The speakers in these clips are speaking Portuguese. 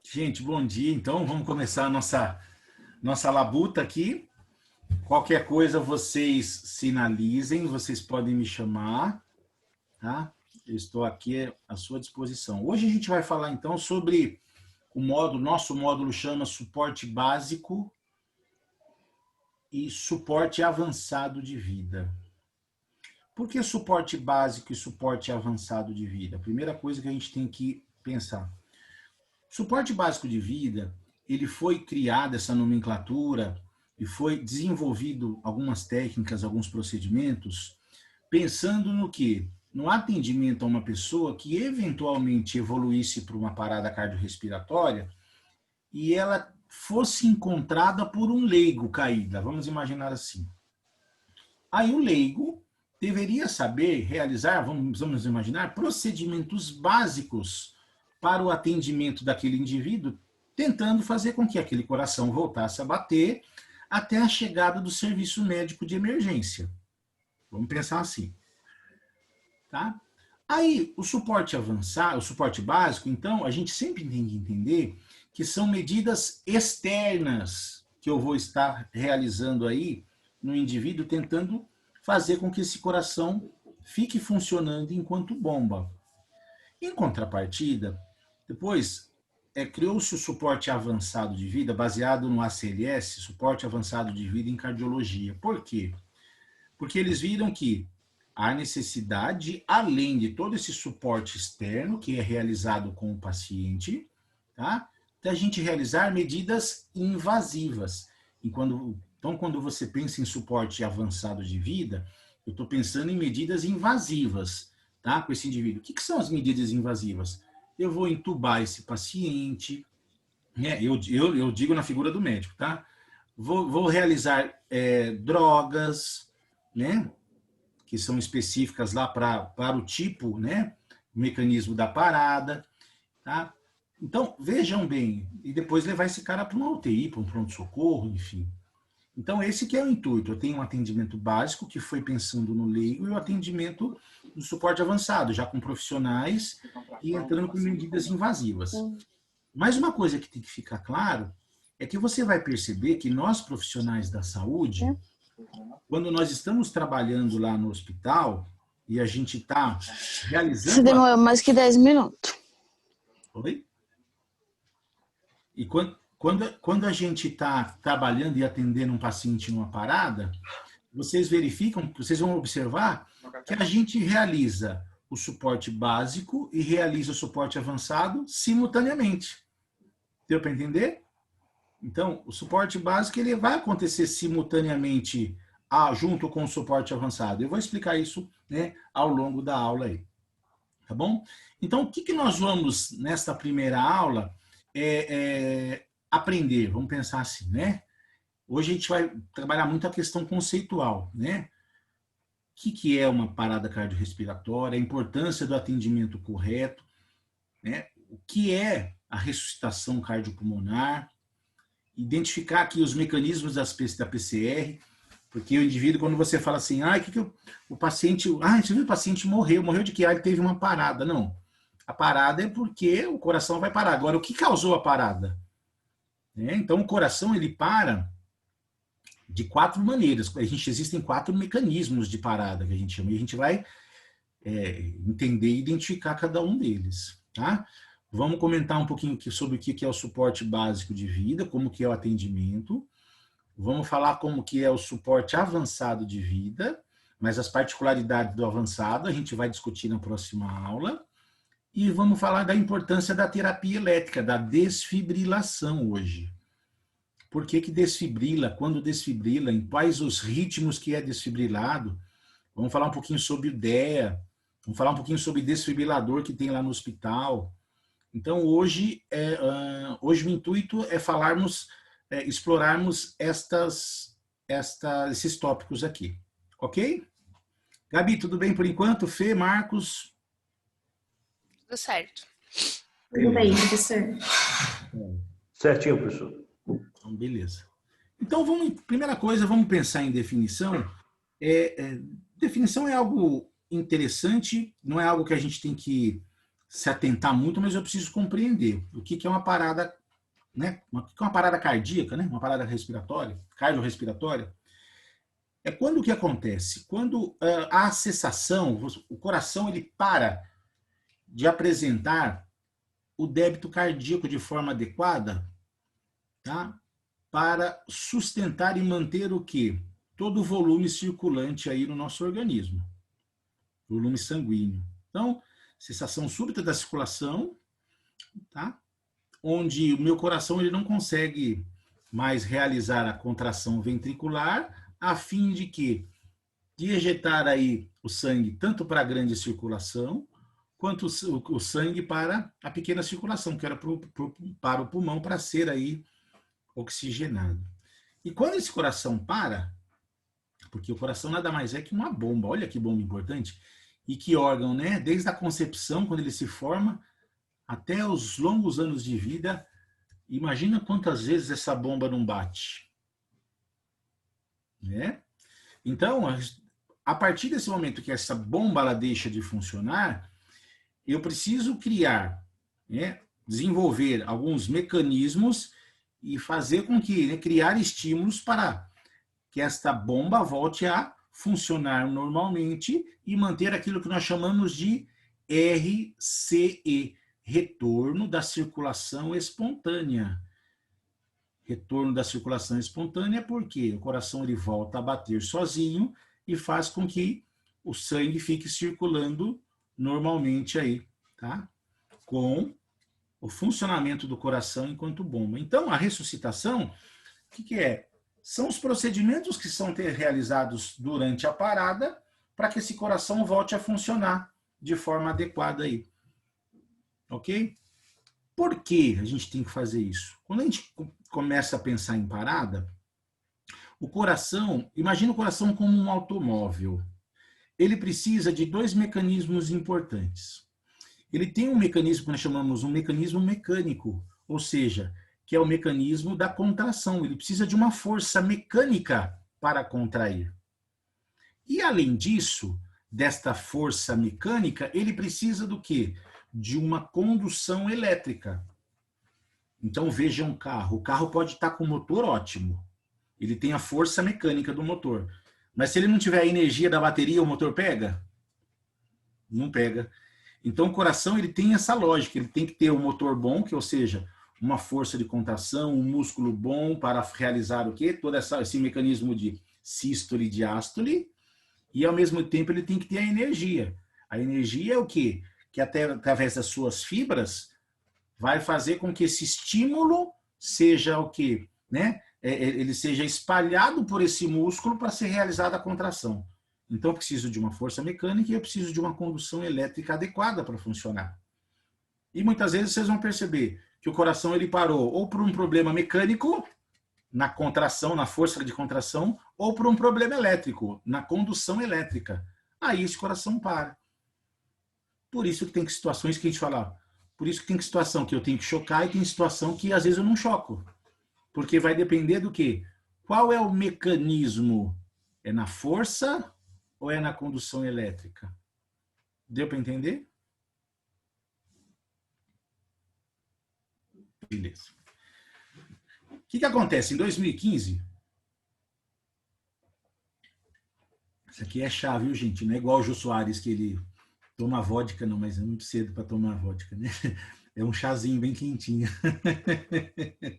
Gente, bom dia. Então, vamos começar a nossa labuta aqui. Qualquer coisa vocês sinalizem, vocês podem me chamar, tá? Eu estou aqui à sua disposição. Hoje a gente vai falar então sobre o módulo, nosso módulo chama suporte básico e suporte avançado de vida. Por que suporte básico e suporte avançado de vida? A primeira coisa que a gente tem que pensar. Suporte básico de vida, ele foi criado, essa nomenclatura, e foi desenvolvido algumas técnicas, alguns procedimentos, pensando no quê? No atendimento a uma pessoa que eventualmente evoluísse para uma parada cardiorrespiratória e ela fosse encontrada por um leigo caída, vamos imaginar assim. Aí o leigo deveria saber realizar, vamos imaginar, procedimentos básicos para o atendimento daquele indivíduo, tentando fazer com que aquele coração voltasse a bater até a chegada do serviço médico de emergência. Vamos pensar assim. Tá? Aí, o suporte avançado, o suporte básico, então, a gente sempre tem que entender que são medidas externas que eu vou estar realizando aí no indivíduo, tentando fazer com que esse coração fique funcionando enquanto bomba. Em contrapartida, depois criou-se o suporte avançado de vida, baseado no ACLS, suporte avançado de vida em cardiologia. Por quê? Porque eles viram que há necessidade, além de todo esse suporte externo, que é realizado com o paciente, tá? Da gente realizar medidas invasivas. Então, quando você pensa em suporte avançado de vida, eu estou pensando em medidas invasivas, tá? Com esse indivíduo. O que são as medidas invasivas? Eu vou entubar esse paciente, né? Eu digo na figura do médico, tá? Vou realizar drogas, né? Que são específicas lá para o tipo, né? O mecanismo da parada, tá? Então, vejam bem, e depois levar esse cara para uma UTI, para um pronto-socorro, enfim. Então, esse que é o intuito. Eu tenho um atendimento básico, que foi pensando no leigo, e o atendimento no suporte avançado, já com profissionais e entrando com medidas invasivas. Mas uma coisa que tem que ficar claro é que você vai perceber que nós, profissionais da saúde, quando nós estamos trabalhando lá no hospital e a gente está realizando... Você demorou mais que 10 minutos. Oi? E quando a gente está trabalhando e atendendo um paciente numa parada, vocês vão observar que a gente realiza o suporte básico e realiza o suporte avançado simultaneamente. Deu para entender? Então, o suporte básico ele vai acontecer simultaneamente junto com o suporte avançado. Eu vou explicar isso, né, ao longo da aula aí. Tá bom? Então, o que nós vamos, nesta primeira aula, aprender? Vamos pensar assim, né? Hoje a gente vai trabalhar muito a questão conceitual, né? O que é uma parada cardiorrespiratória, a importância do atendimento correto, né? O que é a ressuscitação cardiopulmonar, identificar aqui os mecanismos da PCR, porque o indivíduo, quando você fala assim, o paciente, o paciente morreu de quê? Ele teve uma parada. Não, a parada é porque o coração vai parar. Agora, o que causou a parada? Então, o coração, ele para de 4 maneiras. Existem 4 mecanismos de parada, que a gente chama, e a gente vai entender e identificar cada um deles, tá? Vamos comentar um pouquinho sobre o que é o suporte básico de vida, como que é o atendimento. Vamos falar como que é o suporte avançado de vida, mas as particularidades do avançado a gente vai discutir na próxima aula. E vamos falar da importância da terapia elétrica, da desfibrilação hoje. Por que desfibrila? Quando desfibrila? Em quais os ritmos que é desfibrilado? Vamos falar um pouquinho sobre o DEA, vamos falar um pouquinho sobre desfibrilador que tem lá no hospital. Então, hoje o intuito é explorarmos esses tópicos aqui. Ok? Gabi, tudo bem por enquanto? Fê, Marcos? Tudo certo. Tudo bem, professor. Certinho, professor. Então, beleza. Então, primeira coisa, vamos pensar em definição. Definição é algo interessante, não é algo que a gente tem que se atentar muito, mas eu preciso compreender o que é uma parada, né? O que é uma parada cardíaca, né? Uma parada respiratória, cardiorrespiratória. É quando o que acontece? Quando há cessação, o coração ele para de apresentar o débito cardíaco de forma adequada, tá? Para sustentar e manter o quê? Todo o volume circulante aí no nosso organismo. Volume sanguíneo. Então, cessação súbita da circulação, tá? Onde o meu coração ele não consegue mais realizar a contração ventricular, a fim de que de ejetar aí o sangue tanto para a grande circulação, quanto o sangue para a pequena circulação, que era para o pulmão, para ser aí oxigenado. E quando esse coração para, porque o coração nada mais é que uma bomba, olha que bomba importante, e que órgão, né? Desde a concepção, quando ele se forma, até os longos anos de vida, imagina quantas vezes essa bomba não bate. Né? Então, a partir desse momento que essa bomba ela deixa de funcionar, eu preciso criar, né? Desenvolver alguns mecanismos e fazer com que, né, criar estímulos para que esta bomba volte a funcionar normalmente e manter aquilo que nós chamamos de RCE, retorno da circulação espontânea. Retorno da circulação espontânea porque o coração ele volta a bater sozinho e faz com que o sangue fique circulando normalmente aí, tá? Com o funcionamento do coração enquanto bomba. Então, a ressuscitação, o que é? São os procedimentos que são realizados durante a parada para que esse coração volte a funcionar de forma adequada aí. Ok? Por que a gente tem que fazer isso? Quando a gente começa a pensar em parada, o coração, imagina o coração como um automóvel. Ele precisa de dois mecanismos importantes. Ele tem um mecanismo que nós chamamos um mecanismo mecânico, ou seja, que é o mecanismo da contração. Ele precisa de uma força mecânica para contrair. E, além disso, desta força mecânica, ele precisa do quê? De uma condução elétrica. Então, veja um carro. O carro pode estar com o motor ótimo. Ele tem a força mecânica do motor. Mas se ele não tiver a energia da bateria, o motor pega? Não pega. Então, o coração ele tem essa lógica. Ele tem que ter um motor bom, que, ou seja, uma força de contração, um músculo bom para realizar o quê? Todo esse mecanismo de sístole e diástole. E, ao mesmo tempo, ele tem que ter a energia. A energia é o quê? Que até através das suas fibras vai fazer com que esse estímulo seja o quê? Né? Ele seja espalhado por esse músculo para ser realizada a contração. Então, eu preciso de uma força mecânica e eu preciso de uma condução elétrica adequada para funcionar. E muitas vezes vocês vão perceber que o coração ele parou ou por um problema mecânico, na contração, na força de contração, ou por um problema elétrico, na condução elétrica. Aí esse coração para. Por isso que tem situações que a gente fala, por isso que tem situação que eu tenho que chocar e tem situação que às vezes eu não choco. Porque vai depender do quê? Qual é o mecanismo? É na força ou é na condução elétrica? Deu para entender? Beleza. O que acontece? Em 2015, isso aqui é chá, viu, gente? Não é igual o Jô Soares, que ele toma vodka, não, mas é muito cedo para tomar vodka, né? É um chazinho bem quentinho.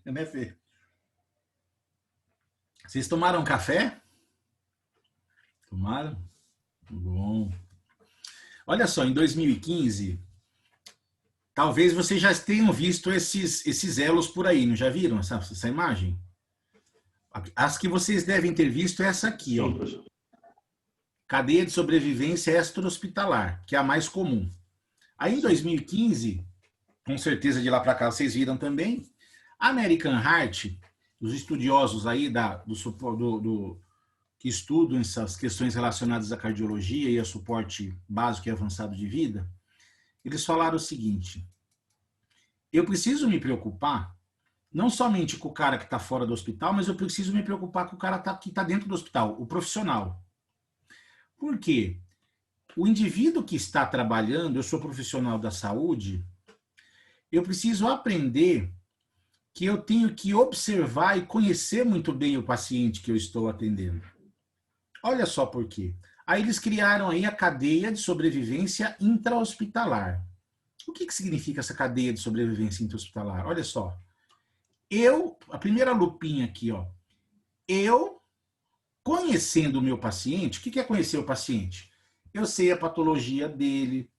Né, Fê? Vocês tomaram café? Tomaram? Bom. Olha só, em 2015, talvez vocês já tenham visto esses elos por aí, não já viram essa imagem? As que vocês devem ter visto é essa aqui, ó. Cadeia de sobrevivência extra-hospitalar, que é a mais comum. Aí em 2015, com certeza de lá para cá vocês viram também, a American Heart, os estudiosos aí que estudam essas questões relacionadas à cardiologia e ao suporte básico e avançado de vida, eles falaram o seguinte: eu preciso me preocupar não somente com o cara que está fora do hospital, mas eu preciso me preocupar com o cara que está dentro do hospital, o profissional. Por quê? o indivíduo que está trabalhando, eu sou profissional da saúde, eu preciso aprender que eu tenho que observar e conhecer muito bem o paciente que eu estou atendendo. Olha só por quê. Aí eles criaram aí a cadeia de sobrevivência intra-hospitalar. O que significa essa cadeia de sobrevivência intra-hospitalar? Olha só. A primeira lupinha aqui, ó. Eu, conhecendo o meu paciente, o que é conhecer o paciente? Eu sei a patologia dele,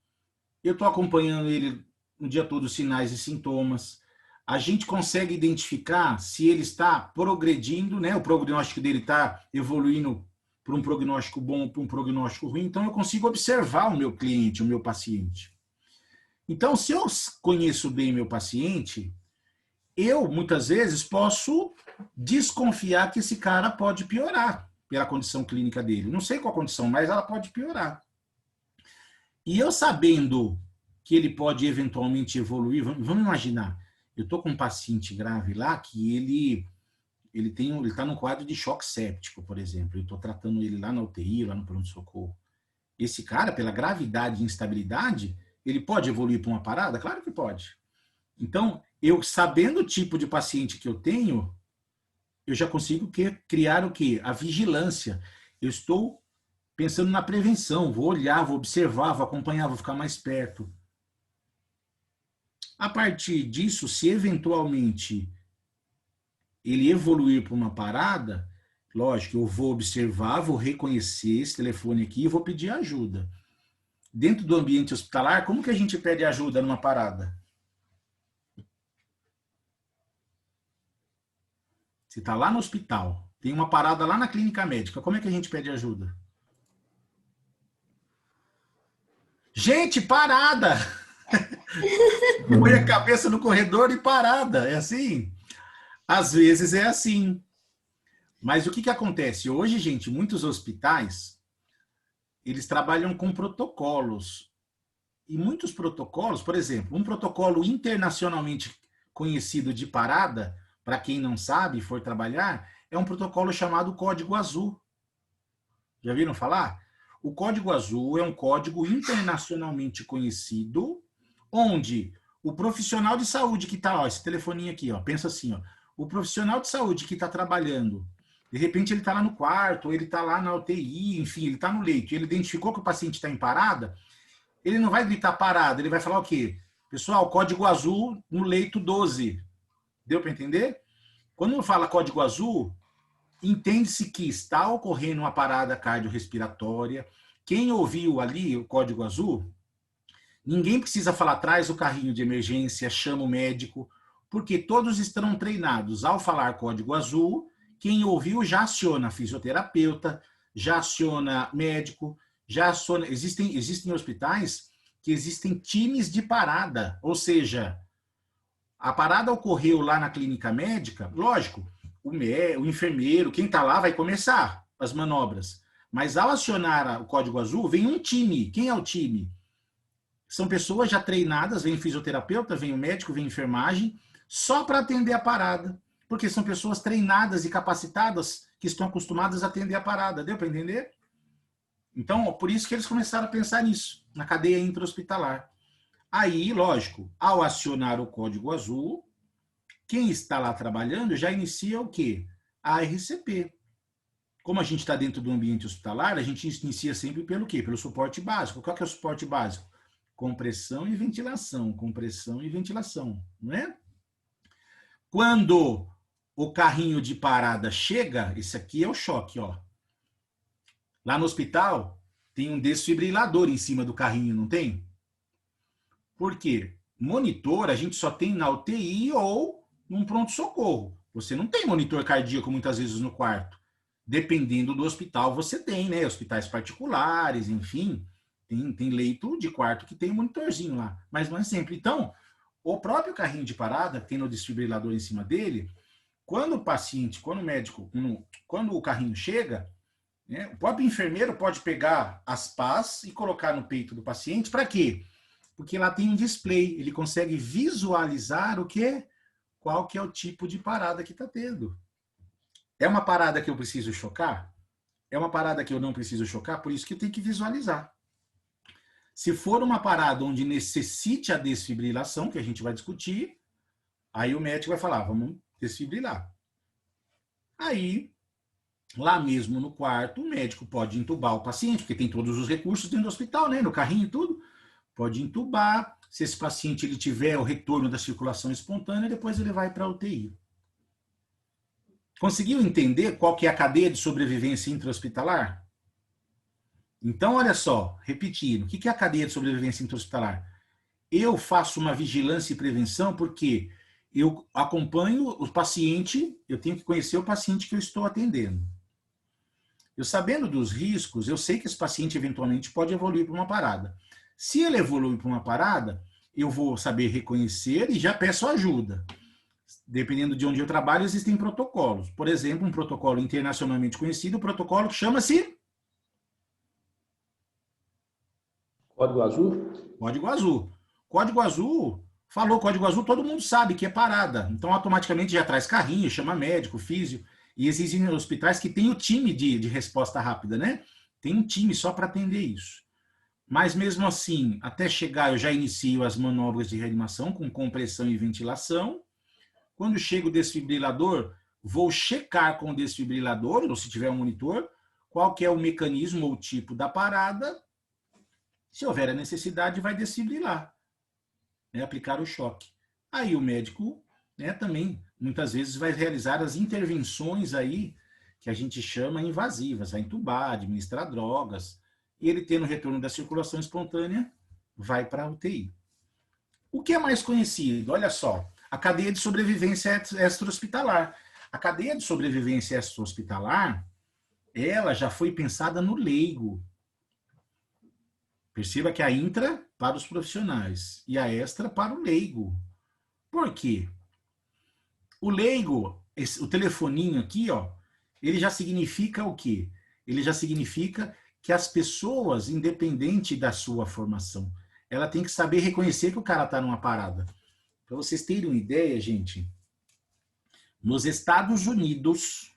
eu estou acompanhando ele o dia todo, os sinais e sintomas. A gente consegue identificar se ele está progredindo, né? O prognóstico dele está evoluindo para um prognóstico bom, para um prognóstico ruim. Então, eu consigo observar o meu cliente, o meu paciente. Então, se eu conheço bem meu paciente, eu, muitas vezes, posso desconfiar que esse cara pode piorar pela condição clínica dele. Não sei qual a condição, mas ela pode piorar. E eu sabendo que ele pode eventualmente evoluir, vamos imaginar, eu estou com um paciente grave lá que ele está num quadro de choque séptico, por exemplo. Eu estou tratando ele lá na UTI, lá no pronto-socorro. Esse cara, pela gravidade e instabilidade, ele pode evoluir para uma parada? Claro que pode. Então, eu sabendo o tipo de paciente que eu tenho, eu já consigo criar o quê? A vigilância. Eu estou pensando na prevenção, vou olhar, vou observar, vou acompanhar, vou ficar mais perto. A partir disso, se eventualmente ele evoluir para uma parada, lógico, eu vou observar, vou reconhecer esse telefone aqui e vou pedir ajuda. Dentro do ambiente hospitalar, como que a gente pede ajuda numa parada? Você está lá no hospital, tem uma parada lá na clínica médica, como é que a gente pede ajuda? Gente, parada! Põe a cabeça no corredor e parada, é assim? Às vezes é assim. Mas o que acontece? Hoje, gente, muitos hospitais, eles trabalham com protocolos. E muitos protocolos, por exemplo, um protocolo internacionalmente conhecido de parada, para quem não sabe e for trabalhar, é um protocolo chamado Código Azul. Já viram falar? O Código Azul é um código internacionalmente conhecido, onde o profissional de saúde que está, esse telefoninho aqui, ó, pensa assim, ó, o profissional de saúde que está trabalhando, de repente ele está lá no quarto, ou ele está lá na UTI, enfim, ele está no leito, e ele identificou que o paciente está em parada, ele não vai gritar parada, ele vai falar o quê? Pessoal, código azul no leito 12. Deu para entender? Quando fala código azul, entende-se que está ocorrendo uma parada cardiorrespiratória. Quem ouviu ali o código azul, ninguém precisa falar traz o carrinho de emergência, chama o médico, porque todos estão treinados. Ao falar código azul, quem ouviu já aciona fisioterapeuta, já aciona médico, já aciona... Existem hospitais que existem times de parada, ou seja, a parada ocorreu lá na clínica médica, lógico, o enfermeiro, quem está lá vai começar as manobras. Mas ao acionar o código azul, vem um time. Quem é o time? São pessoas já treinadas, vem fisioterapeuta, vem o médico, vem enfermagem, só para atender a parada. Porque são pessoas treinadas e capacitadas que estão acostumadas a atender a parada. Deu para entender? Então, por isso que eles começaram a pensar nisso, na cadeia intra-hospitalar. Aí, lógico, ao acionar o código azul, quem está lá trabalhando já inicia o quê? A RCP. Como a gente está dentro do ambiente hospitalar, a gente inicia sempre pelo quê? Pelo suporte básico. Qual que é o suporte básico? Compressão e ventilação, compressão e ventilação, não é? Quando o carrinho de parada chega, esse aqui é o choque, ó. Lá no hospital tem um desfibrilador em cima do carrinho, não tem? Por quê? Monitor a gente só tem na UTI ou num pronto-socorro. Você não tem monitor cardíaco muitas vezes no quarto. Dependendo do hospital, você tem, né? Hospitais particulares, enfim, tem leito de quarto que tem um monitorzinho lá, mas não é sempre. Então, o próprio carrinho de parada, tendo o desfibrilador em cima dele, quando o paciente, quando o médico, quando o carrinho chega, né, o próprio enfermeiro pode pegar as pás e colocar no peito do paciente. Para quê? Porque lá tem um display, ele consegue visualizar o quê? Qual que é o tipo de parada que está tendo. É uma parada que eu preciso chocar? É uma parada que eu não preciso chocar? Por isso que eu tenho que visualizar. Se for uma parada onde necessite a desfibrilação, que a gente vai discutir, aí o médico vai falar, vamos desfibrilar. Aí, lá mesmo no quarto, o médico pode entubar o paciente, porque tem todos os recursos dentro do hospital, né? No carrinho e tudo. Pode entubar. Se esse paciente ele tiver o retorno da circulação espontânea, depois ele vai para a UTI. Conseguiu entender qual que é a cadeia de sobrevivência intra-hospitalar? Então, olha só, repetindo, o que é a cadeia de sobrevivência intra-hospitalar? Eu faço uma vigilância e prevenção porque eu acompanho o paciente, eu tenho que conhecer o paciente que eu estou atendendo. Eu sabendo dos riscos, eu sei que esse paciente eventualmente pode evoluir para uma parada. Se ele evoluir para uma parada, eu vou saber reconhecer e já peço ajuda. Dependendo de onde eu trabalho, existem protocolos. Por exemplo, um protocolo internacionalmente conhecido, o protocolo que chama-se Código azul? Código Azul. Código Azul, falou Código Azul, todo mundo sabe que é parada. Então, automaticamente já traz carrinho, chama médico, físio. E existem hospitais que têm o time de resposta rápida, né? Tem um time só para atender isso. Mas mesmo assim, até chegar, eu já inicio as manobras de reanimação com compressão e ventilação. Quando chega o desfibrilador, vou checar com o desfibrilador, ou se tiver um monitor, qual que é o mecanismo ou tipo da parada. Se houver a necessidade, vai desfibrilar, né, aplicar o choque. Aí o médico, né, também, muitas vezes, vai realizar as intervenções aí, que a gente chama invasivas, vai entubar, administrar drogas, e ele tendo retorno da circulação espontânea, vai para a UTI. O que é mais conhecido? Olha só, a cadeia de sobrevivência extra-hospitalar. A cadeia de sobrevivência extra-hospitalar, ela já foi pensada no leigo. Perceba que a intra para os profissionais e a extra para o leigo. Por quê? O leigo, o telefoninho aqui, ó, ele já significa o quê? Ele já significa que as pessoas, independente da sua formação, ela tem que saber reconhecer que o cara está numa parada. Para vocês terem uma ideia, gente, nos Estados Unidos,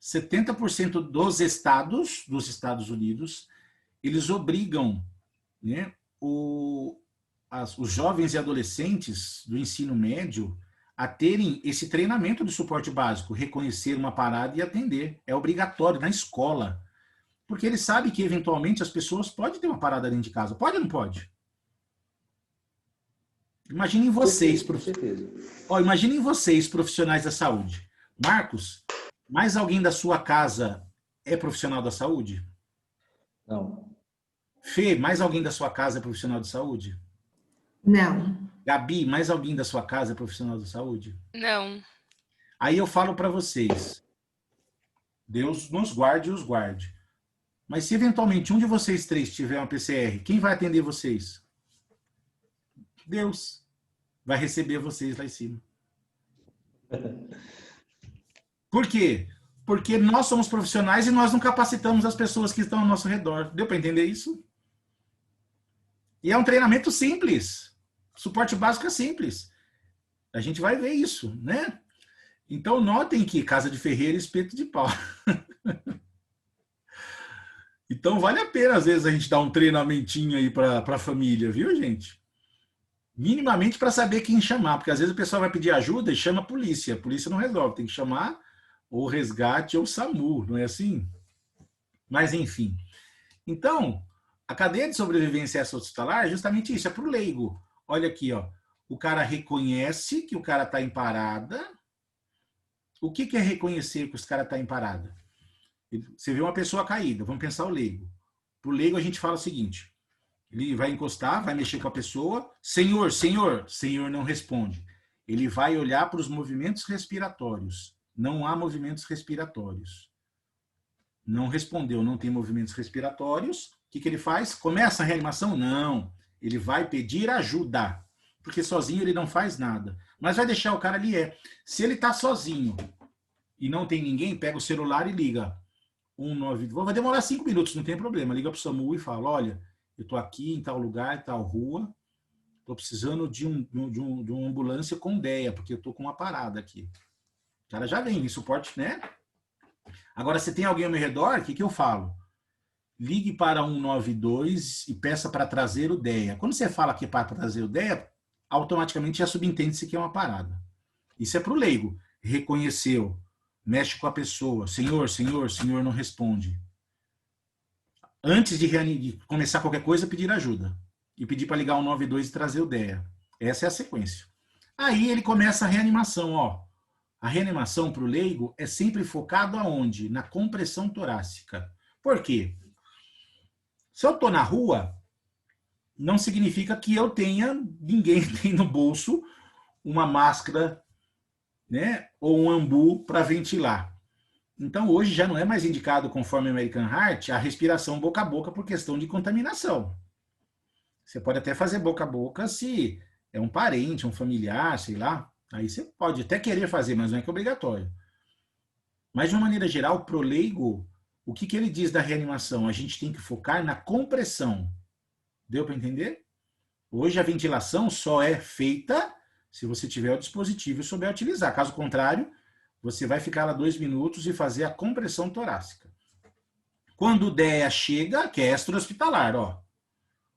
70% dos Estados Unidos, eles obrigam, né, os jovens e adolescentes do ensino médio a terem esse treinamento de suporte básico, reconhecer uma parada e atender. É obrigatório na escola. Porque ele sabe que, eventualmente, as pessoas podem ter uma parada dentro de casa. Pode ou não pode? Imaginem vocês, imaginem vocês, profissionais da saúde. Marcos, mais alguém da sua casa é profissional da saúde? Não. Fê, mais alguém da sua casa é profissional de saúde? Não. Gabi, mais alguém da sua casa é profissional de saúde? Não. Aí eu falo para vocês, Deus nos guarde e os guarde. Mas se eventualmente um de vocês três tiver uma PCR, quem vai atender vocês? Deus vai receber vocês lá em cima. Por quê? Porque nós somos profissionais e nós não capacitamos as pessoas que estão ao nosso redor. Deu para entender isso? E é um treinamento simples. Suporte básico é simples. A gente vai ver isso, né? Então, notem que casa de ferreiro, espeto de pau. Então, vale a pena, às vezes, a gente dar um treinamentinho aí para a família, viu, gente? Minimamente para saber quem chamar, porque às vezes o pessoal vai pedir ajuda e chama a polícia. A polícia não resolve, tem que chamar ou resgate ou SAMU, não é assim? Mas, enfim. Então, a cadeia de sobrevivência extra-hospitalar é justamente isso, é para o leigo. Olha aqui, ó. O cara reconhece que o cara está em parada. O que é reconhecer que os cara está em parada? Você vê uma pessoa caída, vamos pensar o leigo. Para o leigo a gente fala o seguinte, ele vai encostar, vai mexer com a pessoa, senhor, senhor, senhor não responde. Ele vai olhar para os movimentos respiratórios. Não há movimentos respiratórios. Não respondeu, não tem movimentos respiratórios. O que ele faz? Começa a reanimação? Não. Ele vai pedir ajuda, porque sozinho ele não faz nada. Mas vai deixar o cara ali, Se ele está sozinho e não tem ninguém, pega o celular e liga. 192. Vai demorar 5 minutos, não tem problema. Liga para o SAMU e fala, olha, eu estou aqui em tal lugar, em tal rua, estou precisando de uma ambulância com DEA, porque eu estou com uma parada aqui. O cara já vem suporte, né? Agora, se tem alguém ao meu redor, o que eu falo? ligue para 192 e peça para trazer o DEA. Quando você fala que é para trazer o DEA, automaticamente já subentende-se que é uma parada. Isso é para o leigo. Reconheceu, mexe com a pessoa. Senhor, senhor, senhor não responde. Antes de começar qualquer coisa, pedir ajuda. E pedir para ligar 192 e trazer o DEA. Essa é a sequência. Aí ele começa a reanimação. Ó. A reanimação para o leigo é sempre focado aonde? Na compressão torácica. Por quê? Se eu estou na rua, não significa que eu tenha, ninguém tem no bolso uma máscara, né, ou um ambu para ventilar. Então, hoje já não é mais indicado, conforme American Heart, a respiração boca a boca por questão de contaminação. Você pode até fazer boca a boca se é um parente, um familiar, sei lá. Aí você pode até querer fazer, mas não é que é obrigatório. Mas, de uma maneira geral, pro leigo, o que ele diz da reanimação? A gente tem que focar na compressão. Deu para entender? Hoje a ventilação só é feita se você tiver o dispositivo e souber utilizar. Caso contrário, você vai ficar lá 2 minutos e fazer a compressão torácica. Quando o DEA chega, que é extra-hospitalar, ó.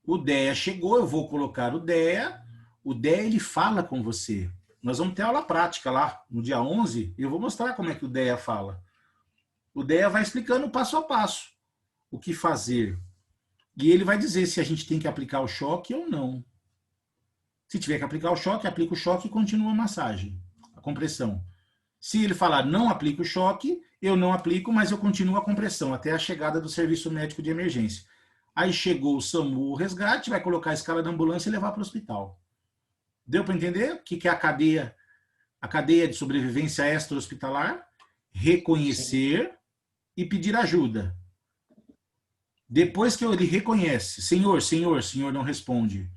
O DEA chegou, eu vou colocar o DEA ele fala com você. Nós vamos ter aula prática lá, no dia 11, e eu vou mostrar como é que o DEA fala. O DEA vai explicando passo a passo o que fazer. E ele vai dizer se a gente tem que aplicar o choque ou não. Se tiver que aplicar o choque, aplica o choque e continua a massagem, a compressão. Se ele falar não aplica o choque, eu não aplico, mas eu continuo a compressão até a chegada do serviço médico de emergência. Aí chegou o SAMU, o resgate, vai colocar a escala da ambulância e levar para o hospital. Deu para entender o que é a cadeia? A cadeia de sobrevivência extra-hospitalar? Reconhecer e pedir ajuda. Depois que ele reconhece, senhor, senhor, senhor não responde,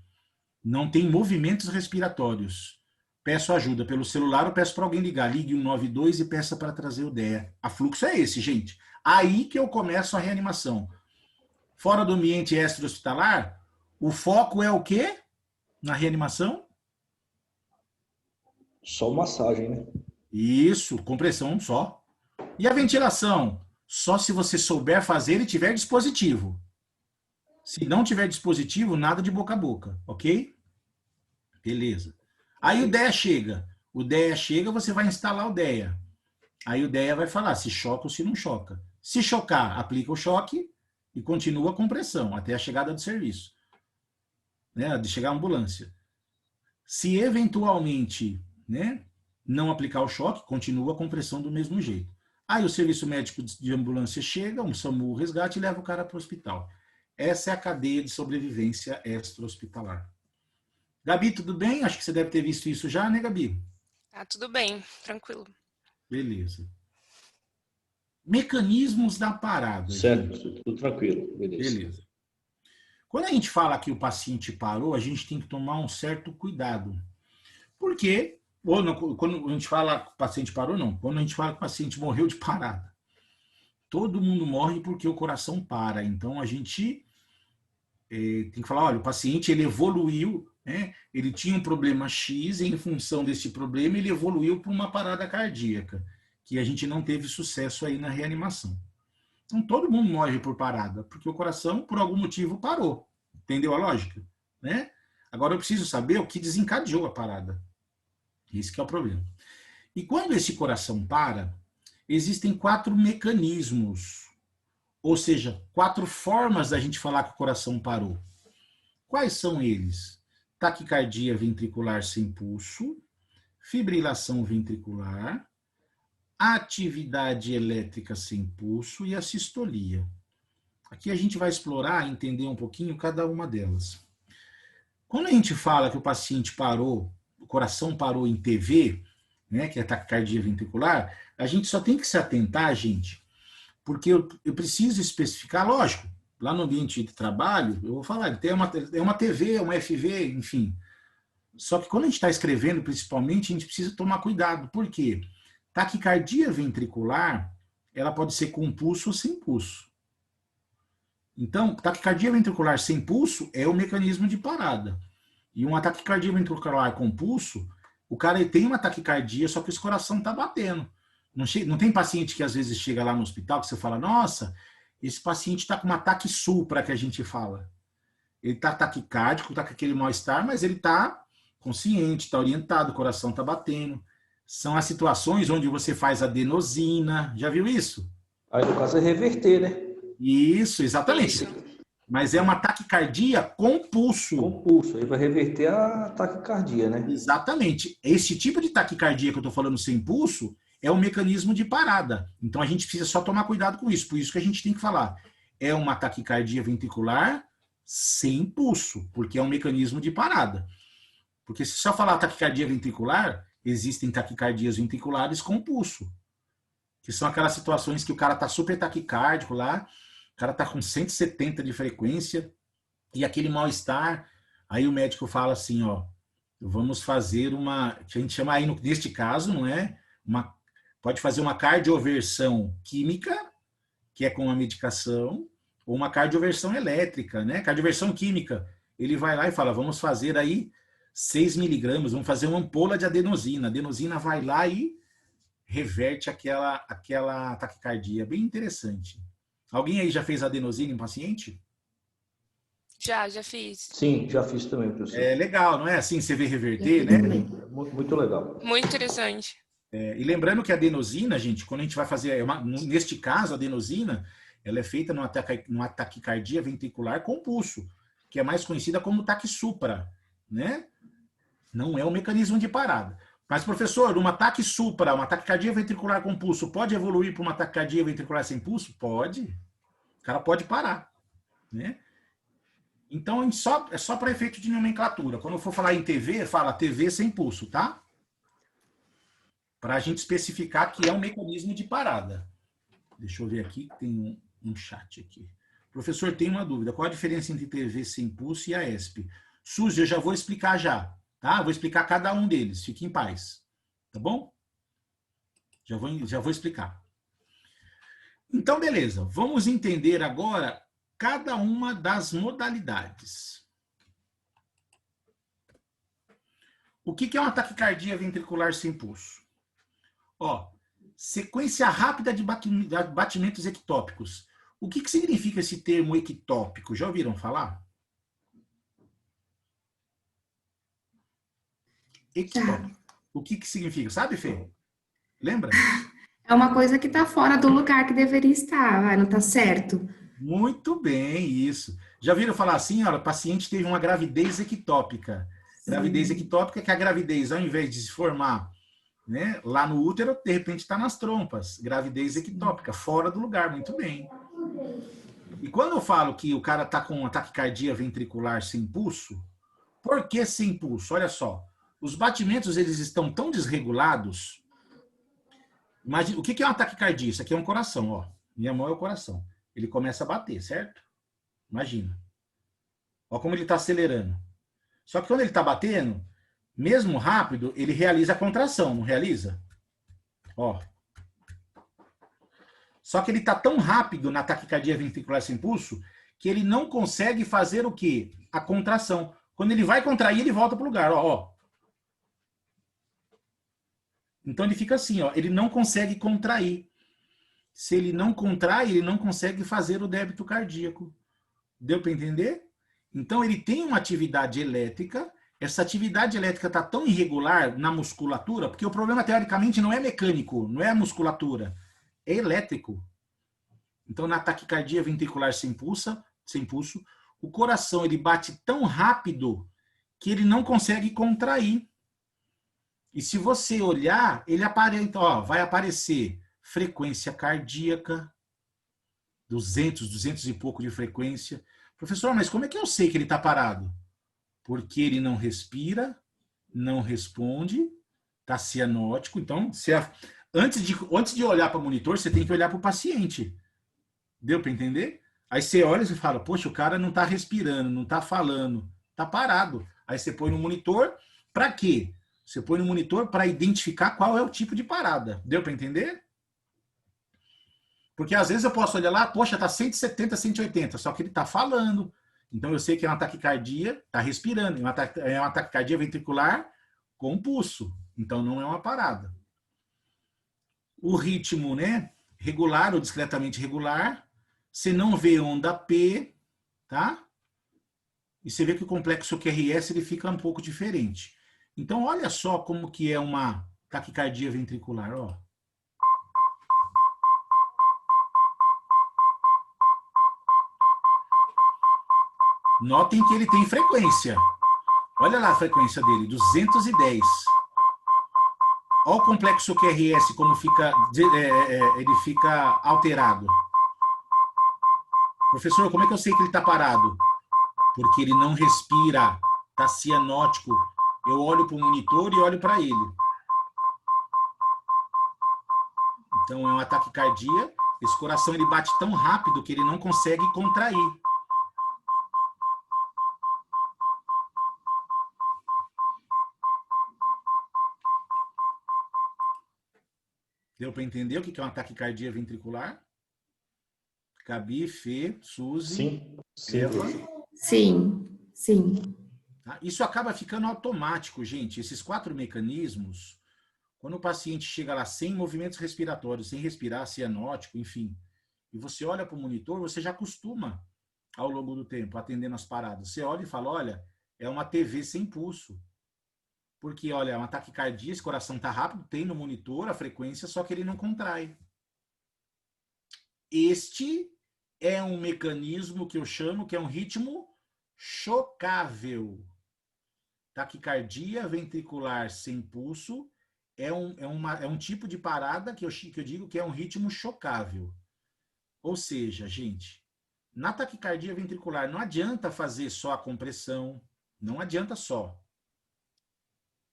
não tem movimentos respiratórios, peço ajuda pelo celular ou peço para alguém ligar, ligue 192 e peça para trazer o DEA. A fluxo é esse, gente. Aí que eu começo a reanimação. Fora do ambiente extra-hospitalar, o foco é o quê na reanimação? Só massagem, né? Isso, compressão só. E a ventilação? Só se você souber fazer e tiver dispositivo. Se não tiver dispositivo, nada de boca a boca, ok? Beleza. Aí o DEA chega. O DEA chega, você vai instalar o DEA. Aí o DEA vai falar se choca ou se não choca. Se chocar, aplica o choque e continua a compressão até a chegada do serviço. Né? De chegar a ambulância. Se eventualmente, né, não aplicar o choque, continua a compressão do mesmo jeito. Aí o serviço médico de ambulância chega, um SAMU resgate e leva o cara para o hospital. Essa é a cadeia de sobrevivência extra-hospitalar. Gabi, tudo bem? Acho que você deve ter visto isso já, né, Gabi? Tá tudo bem, tranquilo. Beleza. Mecanismos da parada. Certo, gente. tudo tranquilo. Beleza. Quando a gente fala que o paciente parou, a gente tem que tomar um certo cuidado. Por quê? Ou não, quando a gente fala que o paciente parou, não. Quando a gente fala que o paciente morreu de parada. Todo mundo morre porque o coração para. Então, a gente tem que falar, olha, o paciente ele evoluiu, né? Ele tinha um problema X e em função desse problema ele evoluiu para uma parada cardíaca, que a gente não teve sucesso aí na reanimação. Então, todo mundo morre por parada, porque o coração, por algum motivo, parou. Entendeu a lógica? Né? Agora, eu preciso saber o que desencadeou a parada. Esse que é o problema. E quando esse coração para, existem 4 mecanismos, ou seja, 4 formas da gente falar que o coração parou. Quais são eles? Taquicardia ventricular sem pulso, fibrilação ventricular, atividade elétrica sem pulso e a sistolia. Aqui a gente vai explorar, entender um pouquinho cada uma delas. Quando a gente fala que o paciente parou, o coração parou em TV, né, que é a taquicardia ventricular, a gente só tem que se atentar, gente, porque eu preciso especificar, lógico, lá no ambiente de trabalho, eu vou falar, tem uma TV, uma FV, enfim. Só que quando a gente está escrevendo, principalmente, a gente precisa tomar cuidado. Por quê? Taquicardia ventricular, ela pode ser com pulso ou sem pulso. Então, taquicardia ventricular sem pulso é o mecanismo de parada. E uma taquicardia ventricular com pulso, o cara tem uma taquicardia, só que o coração está batendo. Não tem paciente que às vezes chega lá no hospital que você fala, nossa, esse paciente está com um ataque supra, que a gente fala. Ele está taquicárdico, está com aquele mal-estar, mas ele está consciente, está orientado, o coração está batendo. São as situações onde você faz adenosina. Já viu isso? Aí, no caso, é reverter, né? Isso, exatamente. Isso. Mas é uma taquicardia com pulso. Com pulso. Aí vai reverter a taquicardia, né? Exatamente. Esse tipo de taquicardia que eu estou falando sem pulso é um mecanismo de parada. Então a gente precisa só tomar cuidado com isso. Por isso que a gente tem que falar. É uma taquicardia ventricular sem pulso, porque é um mecanismo de parada. Porque se só falar taquicardia ventricular, existem taquicardias ventriculares com pulso. Que são aquelas situações que o cara está super taquicárdico lá, o cara está com 170 de frequência, e aquele mal-estar, aí o médico fala assim, ó, vamos fazer uma, que a gente chama aí, neste caso, não é? Pode fazer uma cardioversão química, que é com uma medicação, ou uma cardioversão elétrica, né? Cardioversão química, ele vai lá e fala, vamos fazer aí 6 miligramas, vamos fazer uma ampola de adenosina. A adenosina vai lá e reverte aquela taquicardia. Bem interessante. Alguém aí já fez adenosina em paciente? Já fiz. Sim, já fiz também, professor. É legal, não é assim? Você vê reverter, né? Muito legal. Muito interessante. E lembrando que a adenosina, gente, quando a gente vai fazer, neste caso, a adenosina, ela é feita numa taquicardia ventricular com pulso, que é mais conhecida como taquissupra, né? Não é um mecanismo de parada. Mas, professor, uma taquissupra, uma taquicardia ventricular com pulso, pode evoluir para uma taquicardia ventricular sem pulso? Pode. O cara pode parar, né? Então, é só para efeito de nomenclatura. Quando eu for falar em TV, fala TV sem pulso, tá? Para a gente especificar que é um mecanismo de parada. Deixa eu ver aqui, tem um chat aqui. Professor, tem uma dúvida. Qual a diferença entre TV sem pulso e a ESP? Suzy, eu já vou explicar já, tá? Vou explicar cada um deles. Fique em paz. Tá bom? Já vou explicar. Então, beleza. Vamos entender agora cada uma das modalidades. O que é uma taquicardia ventricular sem pulso? Ó, sequência rápida de batimentos ectópicos. O que significa esse termo ectópico? Já ouviram falar? Ectópico. O que significa? Sabe, Fê? Lembra? É uma coisa que está fora do lugar que deveria estar, não está certo. Muito bem, isso. Já viram falar assim, olha, o paciente teve uma gravidez ectópica. Gravidez ectópica é que a gravidez, ao invés de se formar, né, lá no útero, de repente está nas trompas. Gravidez ectópica, fora do lugar, muito bem. E quando eu falo que o cara está com uma taquicardia ventricular sem pulso, por que sem pulso? Olha só, os batimentos eles estão tão desregulados. Imagina, o que é uma taquicardia? Isso aqui é um coração, ó. Minha mão é o coração. Ele começa a bater, certo? Imagina. Olha como ele está acelerando. Só que quando ele está batendo, mesmo rápido, ele realiza a contração, não realiza? Ó. Só que ele está tão rápido na taquicardia ventricular sem pulso que ele não consegue fazer o quê? A contração. Quando ele vai contrair, ele volta para o lugar, ó. Então ele fica assim, ó. Ele não consegue contrair. Se ele não contrai, ele não consegue fazer o débito cardíaco. Deu para entender? Então ele tem uma atividade elétrica. Essa atividade elétrica está tão irregular na musculatura, porque o problema teoricamente não é mecânico, não é a musculatura, é elétrico. Então na taquicardia ventricular sem pulso, o coração ele bate tão rápido que ele não consegue contrair. E se você olhar, ele aparece, ó, vai aparecer frequência cardíaca, 200 e pouco de frequência. Professor, mas como é que eu sei que ele está parado? Porque ele não respira, não responde, está cianótico. Então, antes de olhar para o monitor, você tem que olhar para o paciente. Deu para entender? Aí você olha e fala, poxa, o cara não está respirando, não está falando, está parado. Aí você põe no monitor, para quê? Você põe no monitor para identificar qual é o tipo de parada. Deu para entender? Porque às vezes eu posso olhar lá, poxa, está 170, 180, só que ele está falando. Então eu sei que é uma taquicardia, está respirando. É uma taquicardia ventricular com pulso. Então não é uma parada. O ritmo, né? Regular ou discretamente regular. você não vê onda P, tá? E você vê que o complexo QRS ele fica um pouco diferente. Então, olha só como que é uma taquicardia ventricular, ó. Notem que ele tem frequência. Olha lá a frequência dele, 210. Olha o complexo QRS, como fica, ele fica alterado. Professor, como é que eu sei que ele está parado? Porque ele não respira, está cianótico. Eu olho para o monitor e olho para ele. Então, é uma taquicardia. Esse coração ele bate tão rápido que ele não consegue contrair. Deu para entender o que é uma taquicardia ventricular? Gabi, Fê, Suzy, Sim, sim, Eva. professor. Sim, sim. Tá? Isso acaba ficando automático, gente. Esses 4 mecanismos, quando o paciente chega lá sem movimentos respiratórios, sem respirar, cianótico, enfim, e você olha para o monitor, você já acostuma ao longo do tempo, atendendo as paradas. Você olha e fala, olha, é uma TV sem pulso. Porque, olha, é uma taquicardia, esse coração está rápido, tem no monitor a frequência, só que ele não contrai. Este é um mecanismo que eu chamo que é um ritmo chocável. Taquicardia ventricular sem pulso é um tipo de parada que eu digo que é um ritmo chocável. Ou seja, gente, na taquicardia ventricular não adianta fazer só a compressão, não adianta só.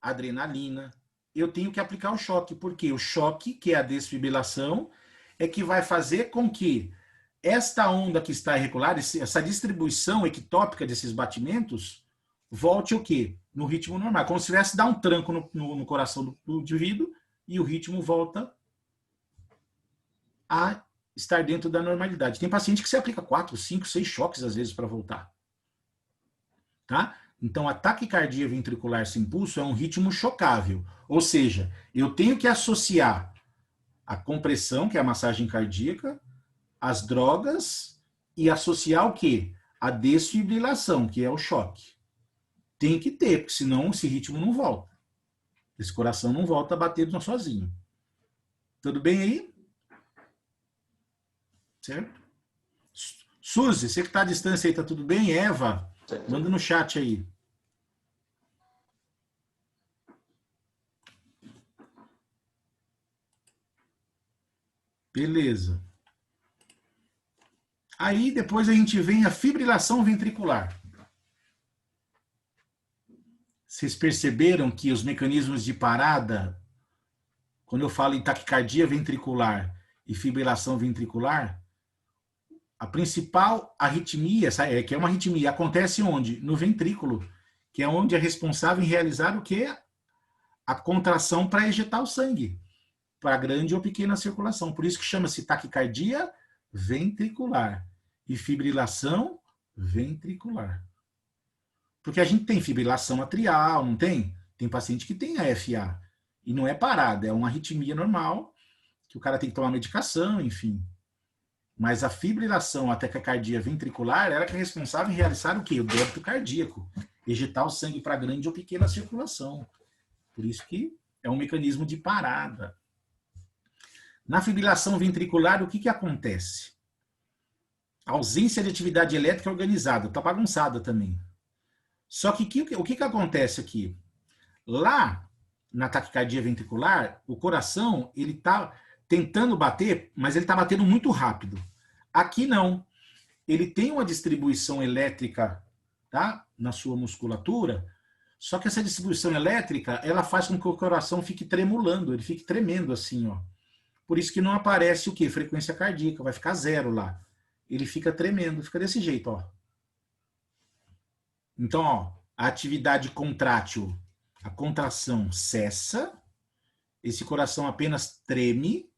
Adrenalina, eu tenho que aplicar o choque, porque o choque, que é a desfibrilação, é que vai fazer com que esta onda que está irregular, essa distribuição ectópica desses batimentos, volte o quê? No ritmo normal, como se tivesse dar um tranco no coração do indivíduo e o ritmo volta a estar dentro da normalidade. Tem paciente que se aplica 4, 5, 6 choques às vezes para voltar. Tá? Então, a taquicardia ventricular sem pulso é um ritmo chocável. Ou seja, eu tenho que associar a compressão, que é a massagem cardíaca, as drogas e associar o quê? A desfibrilação, que é o choque. Tem que ter, porque senão esse ritmo não volta. Esse coração não volta a bater sozinho. Tudo bem aí? Certo? Suzy, você que está à distância aí, tá tudo bem? Eva, manda no chat aí. Beleza. Aí depois a gente vem a fibrilação ventricular. Vocês perceberam que os mecanismos de parada, quando eu falo em taquicardia ventricular e fibrilação ventricular, a principal arritmia, que é uma arritmia, acontece onde? No ventrículo, que é onde é responsável em realizar o quê? A contração para ejetar o sangue, para grande ou pequena circulação. Por isso que chama-se taquicardia ventricular e fibrilação ventricular. Porque a gente tem fibrilação atrial, não tem? Tem paciente que tem AFA. E não é parada, é uma arritmia normal, que o cara tem que tomar medicação, enfim. Mas a fibrilação, a taquicardia ventricular, ela que é responsável em realizar o quê? O débito cardíaco. Ejetar o sangue para grande ou pequena circulação. Por isso que é um mecanismo de parada. Na fibrilação ventricular, o que acontece? A ausência de atividade elétrica organizada. Está bagunçada também. Só que o que acontece aqui? Lá, na taquicardia ventricular, o coração ele está tentando bater, mas ele está batendo muito rápido. Aqui não. Ele tem uma distribuição elétrica, tá, na sua musculatura, só que essa distribuição elétrica, ela faz com que o coração fique tremulando, ele fique tremendo assim, ó. Por isso que não aparece o quê? Frequência cardíaca, vai ficar 0 lá. Ele fica tremendo, fica desse jeito, ó. Então, ó, a atividade contrátil, a contração cessa, esse coração apenas treme.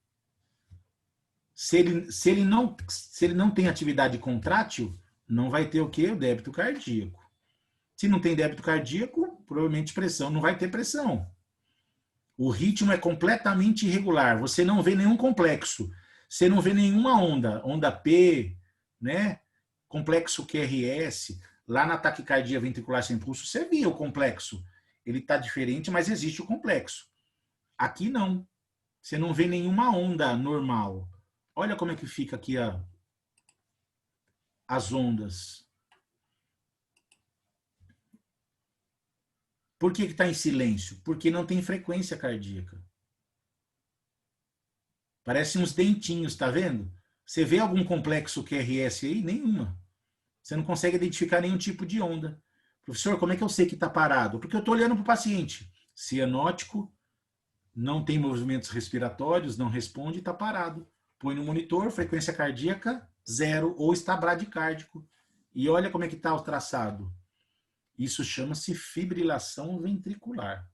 Se ele não tem atividade contrátil, não vai ter o quê? O débito cardíaco. Se não tem débito cardíaco, provavelmente pressão, não vai ter pressão. O ritmo é completamente irregular, você não vê nenhum complexo, você não vê nenhuma onda P, né? Complexo QRS, lá na taquicardia ventricular sem pulso, você via o complexo. Ele está diferente, mas existe o complexo. Aqui não. Você não vê nenhuma onda normal. Olha como é que fica aqui as ondas. Por que está em silêncio? Porque não tem frequência cardíaca. Parece uns dentinhos, tá vendo? Você vê algum complexo QRS aí? Nenhuma. Você não consegue identificar nenhum tipo de onda. Professor, como é que eu sei que está parado? Porque eu estou olhando para o paciente. Cianótico, não tem movimentos respiratórios, não responde, está parado. Põe no monitor, frequência cardíaca, 0, ou está bradicárdico. E olha como é que está o traçado. Isso chama-se fibrilação ventricular.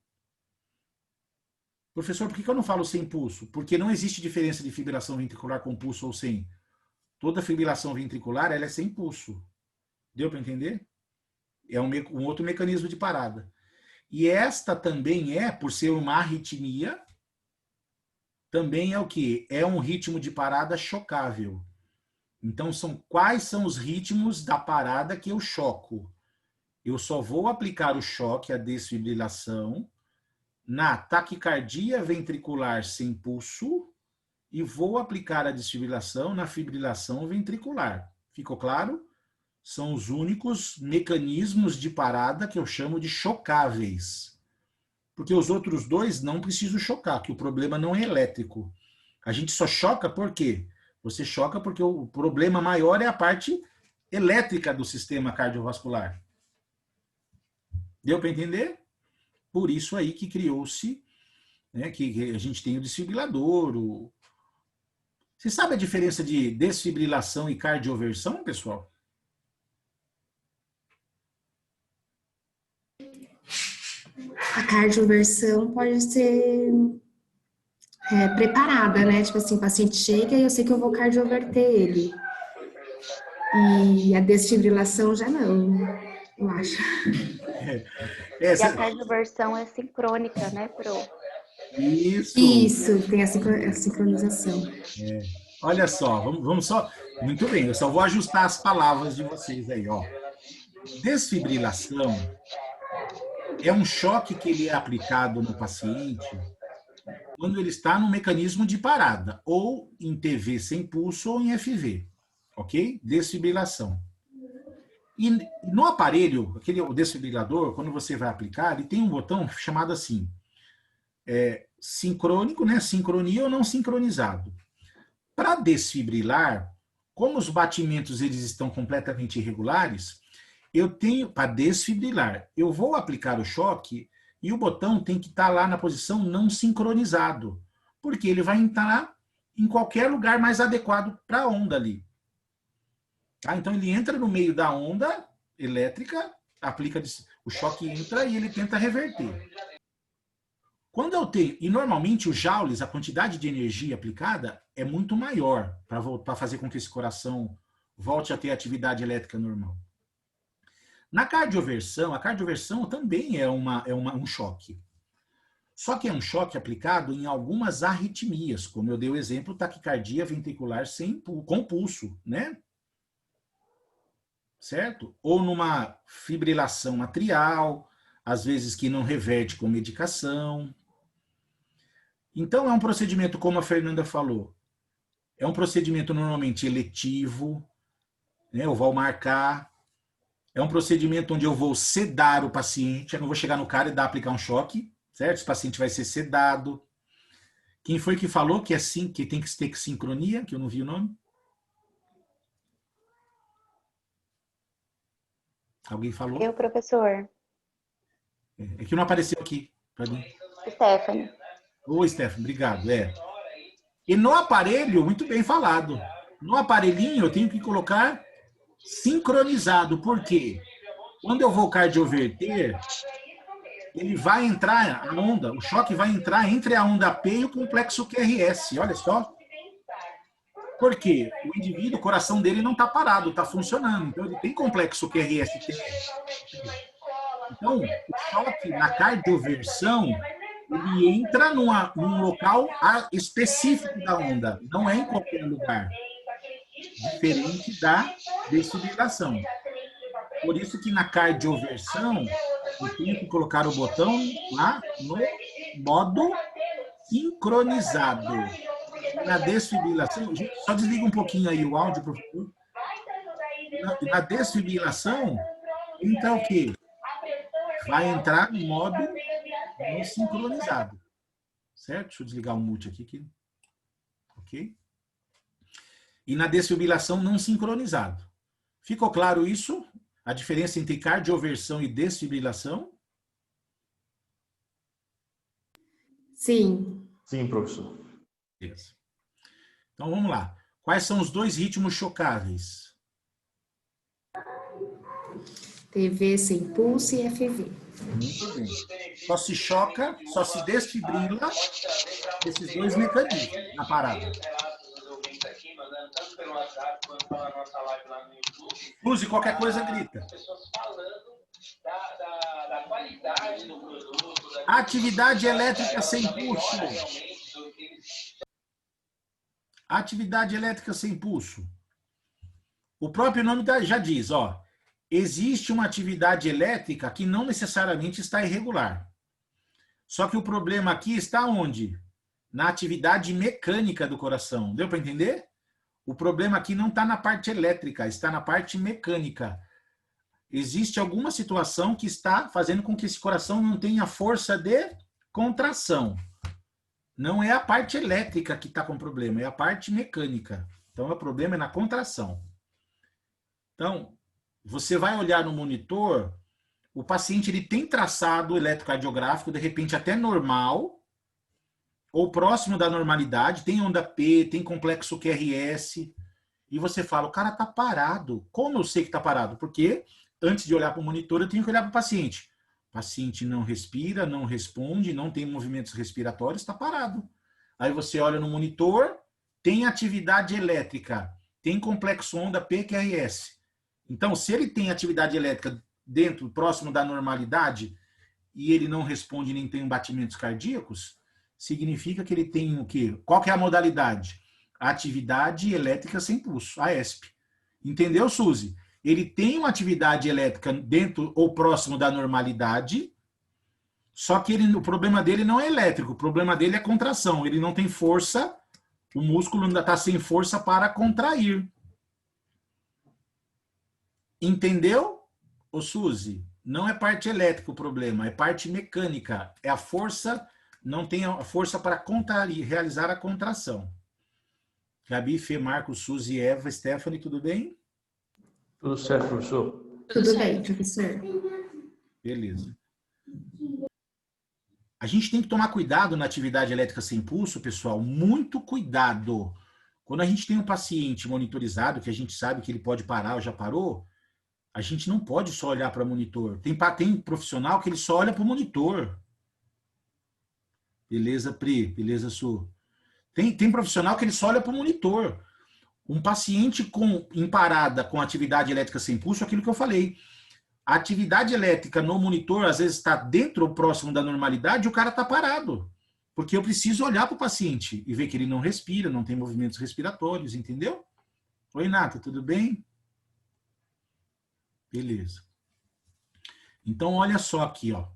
Professor, por que eu não falo sem pulso? Porque não existe diferença de fibrilação ventricular com pulso ou sem. Toda fibrilação ventricular ela é sem pulso. Deu para entender? É um outro mecanismo de parada. E esta também por ser uma arritmia, também é o quê? É um ritmo de parada chocável. Então, quais são os ritmos da parada que eu choco? Eu só vou aplicar o choque, a desfibrilação, na taquicardia ventricular sem pulso e vou aplicar a desfibrilação na fibrilação ventricular. Ficou claro? São os únicos mecanismos de parada que eu chamo de chocáveis. Porque os outros dois não preciso chocar, que o problema não é elétrico. A gente só choca por quê? Você choca porque o problema maior é a parte elétrica do sistema cardiovascular. Deu para entender? Por isso aí que criou-se, né, que a gente tem o desfibrilador. Você sabe a diferença de desfibrilação e cardioversão, pessoal? A cardioversão pode ser preparada, né? Tipo assim, o paciente chega e eu sei que eu vou cardioverter ele. E a desfibrilação já não, eu acho. E a cardioversão é sincrônica, né, Pro? Isso, tem a sincronização. Olha só, vamos só... Muito bem, eu só vou ajustar as palavras de vocês aí, ó. Desfibrilação é um choque que ele é aplicado no paciente quando ele está no mecanismo de parada, ou em TV sem pulso ou em FV, ok? Desfibrilação. E no aparelho, o desfibrilador, quando você vai aplicar, ele tem um botão chamado assim, sincrônico, né? Sincronia ou não sincronizado. Para desfibrilar, como os batimentos eles estão completamente irregulares, eu tenho, para desfibrilar, eu vou aplicar o choque e o botão tem que estar lá na posição não sincronizado, porque ele vai entrar em qualquer lugar mais adequado para a onda ali. Tá? Então ele entra no meio da onda elétrica, aplica o choque, entra e ele tenta reverter. Quando eu tenho, e normalmente os joules, a quantidade de energia aplicada é muito maior para fazer com que esse coração volte a ter atividade elétrica normal. Na cardioversão, a cardioversão também é um choque. Só que é um choque aplicado em algumas arritmias, como eu dei o exemplo, taquicardia ventricular com pulso, né? Certo? Ou numa fibrilação atrial, às vezes que não reverte com medicação. Então, é um procedimento, como a Fernanda falou, é um procedimento normalmente eletivo, né? Eu vou marcar. É um procedimento onde eu vou sedar o paciente, eu não vou chegar no cara e aplicar um choque, certo? Esse paciente vai ser sedado. Quem foi que falou que é assim, que tem que ter sincronia, que eu não vi o nome? Alguém falou? Eu, professor. É que não apareceu aqui para mim. Stephanie. Ô, Stephanie, obrigado. E no aparelho, muito bem falado. No aparelhinho eu tenho que colocar sincronizado. Por quê? Quando eu vou cardioverter, ele vai entrar, a onda, o choque vai entrar entre a onda P e o complexo QRS. Olha só. Por quê? O indivíduo, o coração dele não está parado, está funcionando. Então, ele tem complexo QRS. Então, o choque na cardioversão, ele entra num local específico da onda, não é em qualquer lugar. diferente da desfibrilação. Por isso que na cardioversão, eu tenho que colocar o botão lá no modo sincronizado. Na desfibrilação, gente, só desliga um pouquinho aí o áudio, por favor. Na desfibrilação, entra o quê? Vai entrar no modo não sincronizado. Certo? Deixa eu desligar o mute aqui. Ok? E na desfibrilação não sincronizado. Ficou claro isso? A diferença entre cardioversão e desfibrilação? Sim. Sim, professor. Beleza. Então vamos lá. Quais são os dois ritmos chocáveis? TV sem pulso e FV. Muito bem. Só se choca, só se desfibrila esses dois mecanismos na parada. Use qualquer coisa, grita. Atividade elétrica sem pulso. Atividade elétrica sem pulso. O próprio nome já diz, ó. Existe uma atividade elétrica que não necessariamente está irregular. Só que o problema aqui está onde? Na atividade mecânica do coração. Deu para entender? O problema aqui não está na parte elétrica, está na parte mecânica. Existe alguma situação que está fazendo com que esse coração não tenha força de contração. Não é a parte elétrica que está com problema, é a parte mecânica. Então, o problema é na contração. Então, você vai olhar no monitor, o paciente ele tem traçado eletrocardiográfico, de repente até normal, ou próximo da normalidade, tem onda P, tem complexo QRS, e você fala, o cara está parado. Como eu sei que está parado? Porque antes de olhar para o monitor, eu tenho que olhar para o paciente. O paciente não respira, não responde, não tem movimentos respiratórios, está parado. Aí você olha no monitor, tem atividade elétrica, tem complexo onda P, QRS. Então, se ele tem atividade elétrica dentro, próximo da normalidade, e ele não responde nem tem batimentos cardíacos, significa que ele tem o quê? Qual que é a modalidade? Atividade elétrica sem pulso, AESP. Entendeu, Suzy? Ele tem uma atividade elétrica dentro ou próximo da normalidade, só que o problema dele não é elétrico, o problema dele é contração. Ele não tem força, o músculo ainda está sem força para contrair. Entendeu, ô Suzy? Não é parte elétrica o problema, é parte mecânica. É a força, não tem a força para contrair, realizar a contração. Gabi, Fê, Marcos, Suzy, Eva, Stephanie, tudo bem? Tudo certo, professor? Tudo bem, professor. Beleza. A gente tem que tomar cuidado na atividade elétrica sem pulso, pessoal, muito cuidado. Quando a gente tem um paciente monitorizado, que a gente sabe que ele pode parar ou já parou, a gente não pode só olhar para o monitor. Tem profissional que ele só olha para o monitor. Beleza, Pri? Beleza, Su? Tem profissional que ele só olha para o monitor. Um paciente em parada com atividade elétrica sem pulso, aquilo que eu falei. A atividade elétrica no monitor, às vezes, está dentro ou próximo da normalidade e o cara está parado. Porque eu preciso olhar para o paciente e ver que ele não respira, não tem movimentos respiratórios, entendeu? Oi, Nata, tudo bem? Beleza. Então, olha só aqui, ó.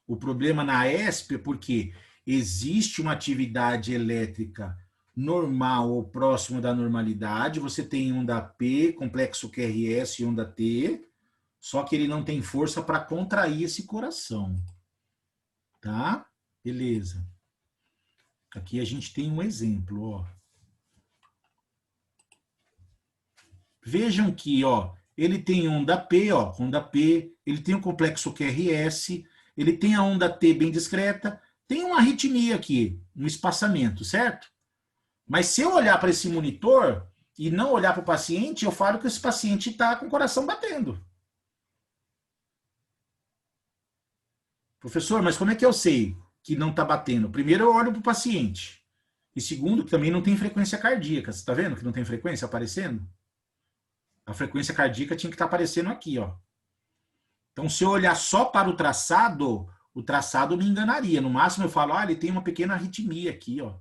O problema na AESP é porque existe uma atividade elétrica normal ou próximo da normalidade, você tem onda P, complexo QRS e onda T, só que ele não tem força para contrair esse coração. Tá? Beleza. Aqui a gente tem um exemplo, ó. Vejam que, ó, ele tem onda P, ó, onda P, ele tem o complexo QRS, ele tem a onda T bem discreta, tem uma arritmia aqui, um espaçamento, certo? Mas se eu olhar para esse monitor e não olhar para o paciente, eu falo que esse paciente está com o coração batendo. Professor, mas como é que eu sei que não está batendo? Primeiro eu olho para o paciente. E segundo, que também não tem frequência cardíaca. Você está vendo que não tem frequência aparecendo? A frequência cardíaca tinha que estar aparecendo aqui, ó. Então, se eu olhar só para o traçado me enganaria. No máximo eu falo, ele tem uma pequena arritmia aqui, ó.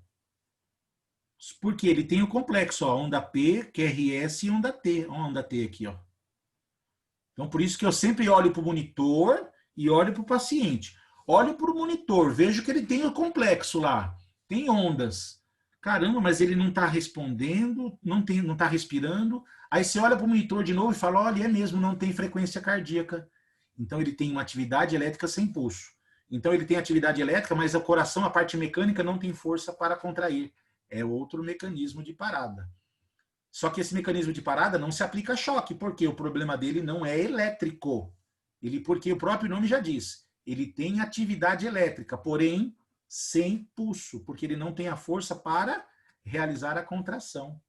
Porque ele tem o complexo, ó, onda P, QRS e onda T. Ó, a onda T aqui, ó. Então, por isso que eu sempre olho para o monitor e olho para o paciente. Olho para o monitor, vejo que ele tem o complexo lá, tem ondas. Caramba, mas ele não está respondendo, não está respirando. Aí você olha para o monitor de novo e fala, olha, é mesmo, não tem frequência cardíaca. Então, ele tem uma atividade elétrica sem pulso. Então, ele tem atividade elétrica, mas o coração, a parte mecânica, não tem força para contrair. É outro mecanismo de parada. Só que esse mecanismo de parada não se aplica a choque, porque o problema dele não é elétrico. Porque o próprio nome já diz, ele tem atividade elétrica, porém sem pulso, porque ele não tem a força para realizar a contração.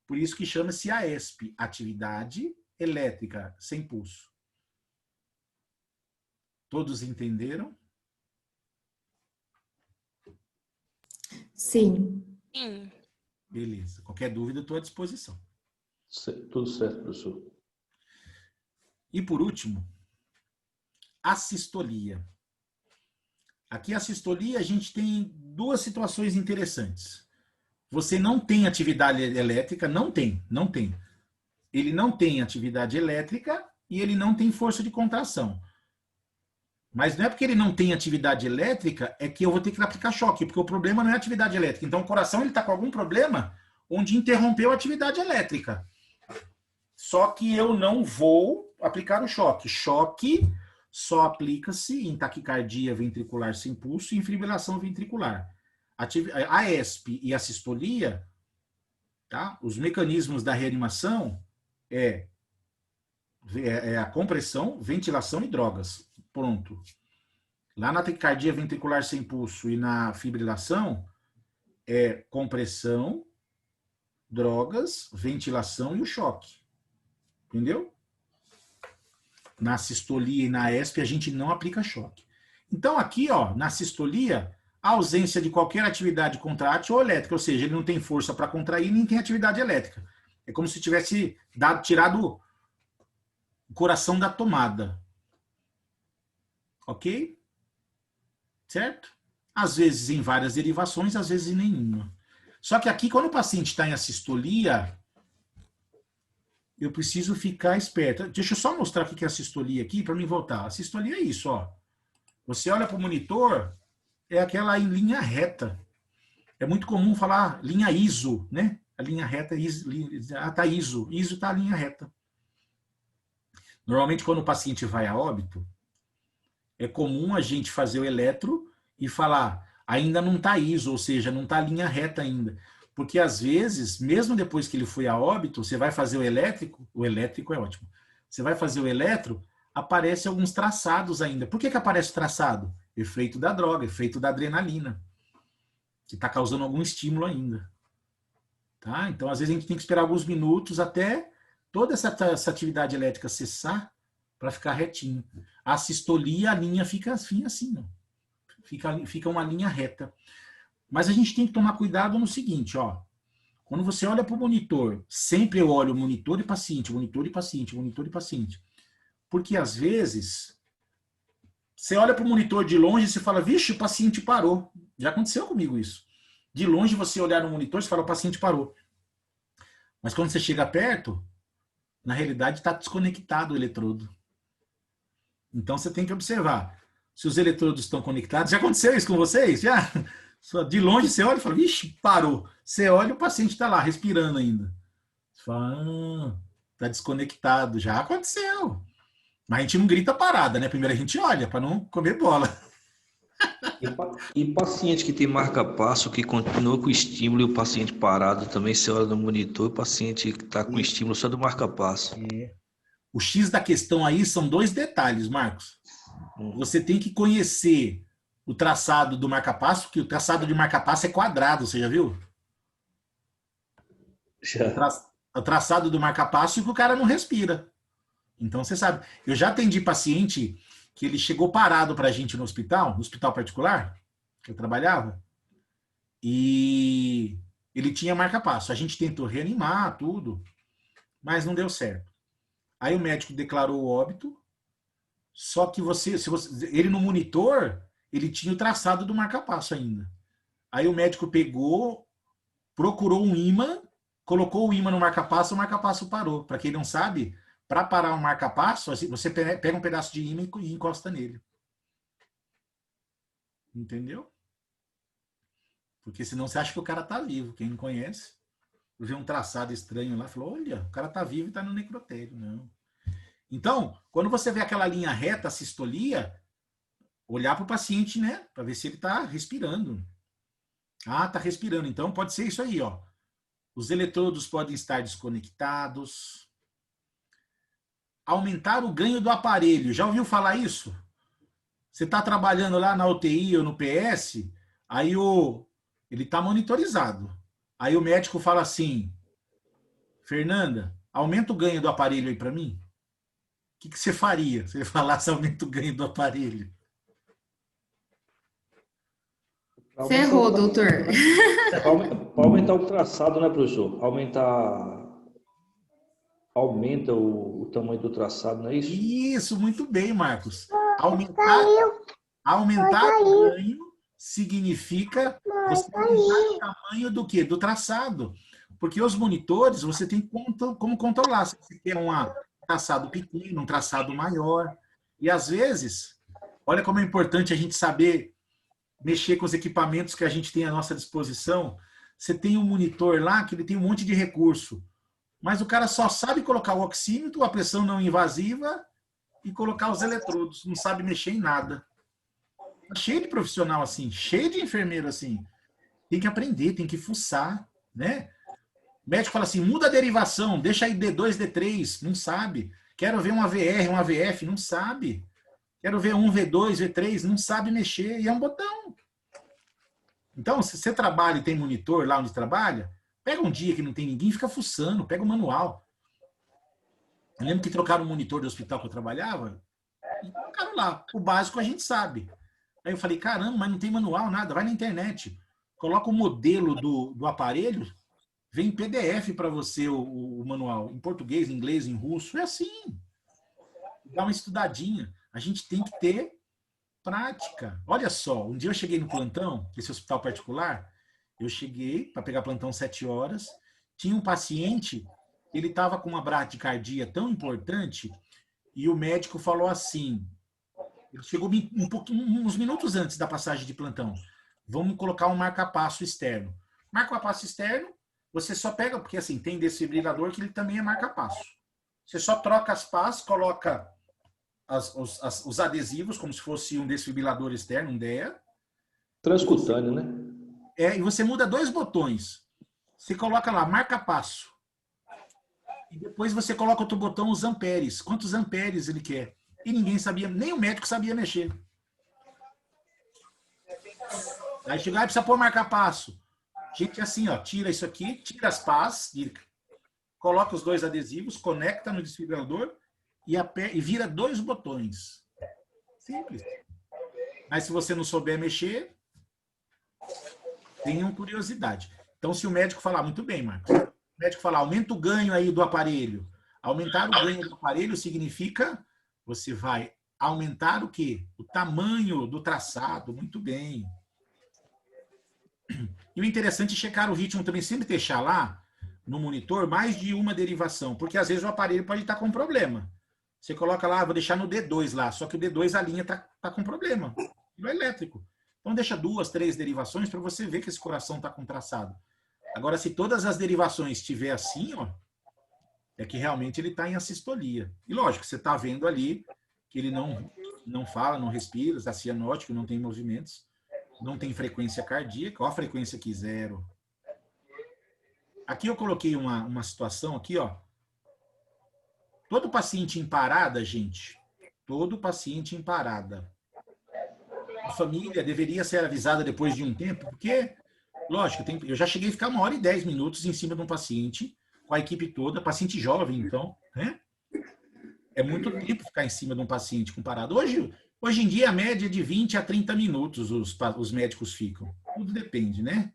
Por isso que chama-se AESP, atividade elétrica sem pulso. Todos entenderam? Sim. Sim. Beleza. Qualquer dúvida, eu estou à disposição. Tudo certo, professor. E por último, a sistolia. Aqui a sistolia a gente tem duas situações interessantes. Você não tem atividade elétrica, não tem. Ele não tem atividade elétrica e ele não tem força de contração. Mas não é porque ele não tem atividade elétrica, é que eu vou ter que aplicar choque, porque o problema não é a atividade elétrica. Então o coração está com algum problema onde interrompeu a atividade elétrica. Só que eu não vou aplicar o choque. Choque só aplica-se em taquicardia ventricular sem pulso e em fibrilação ventricular. A AESP e a sistolia, tá? Os mecanismos da reanimação é a compressão, ventilação e drogas. Pronto. Lá na taquicardia ventricular sem pulso e na fibrilação é compressão, drogas, ventilação e o choque. Entendeu? Na sistolia e na AESP a gente não aplica choque. Então aqui, ó, na sistolia, a ausência de qualquer atividade contrátil ou elétrica, ou seja, ele não tem força para contrair nem tem atividade elétrica. É como se tivesse tirado o coração da tomada. Ok? Certo? Às vezes em várias derivações, às vezes em nenhuma. Só que aqui, quando o paciente está em assistolia, eu preciso ficar esperto. Deixa eu só mostrar o que é a sistolia aqui para mim voltar. A sistolia é isso, ó. Você olha para o monitor, é aquela em linha reta. É muito comum falar linha ISO, né? A linha reta, tá ISO. ISO tá a linha reta. Normalmente, quando o paciente vai a óbito, é comum a gente fazer o eletro e falar, ainda não está ISO, ou seja, não está a linha reta ainda. Porque, às vezes, mesmo depois que ele foi a óbito, você vai fazer o elétrico é ótimo, você vai fazer o eletro, aparece alguns traçados ainda. Por que aparece traçado? Efeito da droga, efeito da adrenalina, que está causando algum estímulo ainda. Tá? Então, às vezes, a gente tem que esperar alguns minutos até toda essa atividade elétrica cessar para ficar retinho. A sistolia, a linha fica assim, ó. Fica uma linha reta. Mas a gente tem que tomar cuidado no seguinte, ó. Quando você olha para o monitor, sempre eu olho monitor e paciente, monitor e paciente, monitor e paciente. Porque, às vezes, você olha para o monitor de longe e você fala, vixe, o paciente parou. Já aconteceu comigo isso. De longe, você olhar no monitor e fala, o paciente parou. Mas quando você chega perto, na realidade está desconectado o eletrodo. Então, você tem que observar se os eletrodos estão conectados. Já aconteceu isso com vocês? Já? De longe você olha e fala, vixe, parou. Você olha e o paciente está lá, respirando ainda. Você fala, está desconectado. Já aconteceu. Mas a gente não grita parada, né? Primeiro a gente olha, para não comer bola. E paciente que tem marca-passo, que continua com o estímulo e o paciente parado, também você olha no monitor, o paciente que está com o estímulo só do marca-passo. É. O X da questão aí são dois detalhes, Marcos. Você tem que conhecer o traçado do marca-passo, que o traçado de marca-passo é quadrado, você já viu? Já. O traçado do marca-passo é que o cara não respira. Então, você sabe. Eu já atendi paciente que ele chegou parado para a gente no hospital particular, que eu trabalhava, e ele tinha marca-passo. A gente tentou reanimar tudo, mas não deu certo. Aí o médico declarou o óbito, só que ele no monitor, ele tinha o traçado do marca-passo ainda. Aí o médico pegou, procurou um ímã, colocou o ímã no marca-passo, o marca-passo parou. Para quem não sabe, para parar um marca-passo, você pega um pedaço de ímã e encosta nele. Entendeu? Porque senão você acha que o cara tá vivo. Quem não conhece, vê um traçado estranho lá, falou, olha, o cara tá vivo e tá no necrotério. Não. Então, quando você vê aquela linha reta, a sistolia, olhar para o paciente, né? Para ver se ele está respirando. Ah, está respirando. Então, pode ser isso aí, ó. Os eletrodos podem estar desconectados. Aumentar o ganho do aparelho. Já ouviu falar isso? Você está trabalhando lá na UTI ou no PS, aí ele está monitorizado. Aí o médico fala assim, Fernanda, aumenta o ganho do aparelho aí para mim. O que você faria se ele falasse aumenta o ganho do aparelho? Ferrou, doutor. Para aumentar o traçado, né, professor? Aumenta o tamanho do traçado, não é isso? Isso, muito bem, Marcos. Aumentar o ganho significa você aumentar o tamanho do quê? Do traçado. Porque os monitores, você tem como controlar. Se você quer um traçado pequeno, um traçado maior. E, às vezes, olha como é importante a gente saber mexer com os equipamentos que a gente tem à nossa disposição. Você tem um monitor lá que ele tem um monte de recurso. Mas o cara só sabe colocar o oxímetro, a pressão não invasiva e colocar os eletrodos. Não sabe mexer em nada. Tá cheio de profissional assim, cheio de enfermeiro assim. Tem que aprender, tem que fuçar, né? O médico fala assim, muda a derivação, deixa aí D2, D3, não sabe. Quero ver um AVR, um AVF, não sabe. Quero ver um V2, V3, não sabe mexer, e é um botão. Então, se você trabalha e tem monitor lá onde trabalha, pega um dia que não tem ninguém e fica fuçando, pega o manual. Eu lembro que trocaram o monitor do hospital que eu trabalhava, e colocaram lá. O básico a gente sabe. Aí eu falei, caramba, mas não tem manual, nada. Vai na internet, coloca o modelo do aparelho, vem em PDF para você o manual, em português, em inglês, em russo. É assim. Dá uma estudadinha. A gente tem que ter prática. Olha só, um dia eu cheguei no plantão, esse hospital particular, eu cheguei para pegar plantão 7 horas, tinha um paciente, ele estava com uma bradicardia tão importante, e o médico falou assim, ele chegou uns minutos antes da passagem de plantão, vamos colocar um marca-passo externo. Marca-passo externo, você só pega, porque assim, tem desfibrilador que ele também é marca-passo. Você só troca as pás, coloca os adesivos, como se fosse um desfibrilador externo, um DEA. Transcutâneo, né? E você muda 2 botões. Você coloca lá, marca-passo. E depois você coloca outro botão, os amperes. Quantos amperes ele quer? E ninguém sabia, nem o médico sabia mexer. Aí chegou, precisa pôr marca-passo. Gente, assim, ó, tira isso aqui, tira as pás, coloca os 2 adesivos, conecta no desfibrilador e vira 2 botões. Simples. Mas se você não souber mexer, tenham curiosidade. Então, se o médico falar, muito bem, Marcos, o médico falar, aumenta o ganho aí do aparelho. Aumentar o ganho do aparelho significa você vai aumentar o quê? O tamanho do traçado. Muito bem. E o interessante é checar o ritmo também, sempre deixar lá no monitor mais de uma derivação, porque às vezes o aparelho pode estar com problema. Você coloca lá, vou deixar no D2 lá, só que o D2 a linha tá com problema, no elétrico. Então deixa 2, 3 derivações para você ver que esse coração está com traçado. Agora, se todas as derivações estiver assim, ó, é que realmente ele está em assistolia. E lógico, você está vendo ali que ele não fala, não respira, está cianótico, não tem movimentos, não tem frequência cardíaca. Ó a frequência aqui, 0. Aqui eu coloquei uma situação aqui, ó. Todo paciente em parada, gente, todo paciente em parada, a família deveria ser avisada depois de um tempo, porque, lógico, eu já cheguei a ficar 1h10 em cima de um paciente, com a equipe toda, paciente jovem, então, né? É muito tempo ficar em cima de um paciente com parada. Hoje em dia, a média é de 20 a 30 minutos os médicos ficam. Tudo depende, né?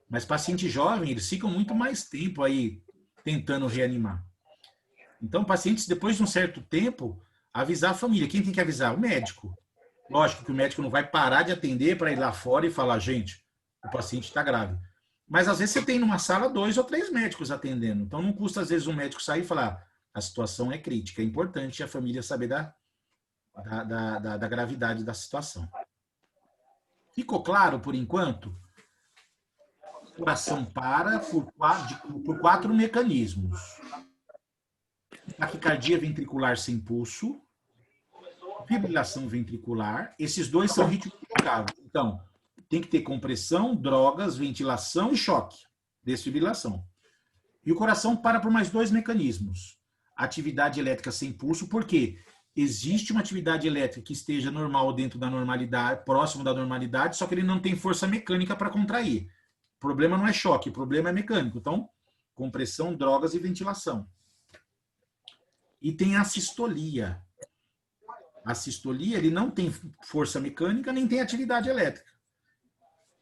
Mas paciente jovem, eles ficam muito mais tempo aí tentando reanimar. Então, pacientes, depois de um certo tempo, avisar a família. Quem tem que avisar? O médico. Lógico que o médico não vai parar de atender para ir lá fora e falar, gente, o paciente está grave. Mas às vezes você tem numa sala 2 ou 3 médicos atendendo. Então não custa às vezes um médico sair e falar, a situação é crítica, é importante a família saber da gravidade da situação. Ficou claro por enquanto? O coração para por 4 mecanismos. Taquicardia ventricular sem pulso, fibrilação ventricular, esses dois são ritmos trocáveis. Então, tem que ter compressão, drogas, ventilação e choque, desfibrilação. E o coração para por mais 2 mecanismos. Atividade elétrica sem pulso, porque existe uma atividade elétrica que esteja normal dentro da normalidade, próximo da normalidade, só que ele não tem força mecânica para contrair. O problema não é choque, o problema é mecânico. Então, compressão, drogas e ventilação. E tem a sistolia. A sistolia, ele não tem força mecânica, nem tem atividade elétrica.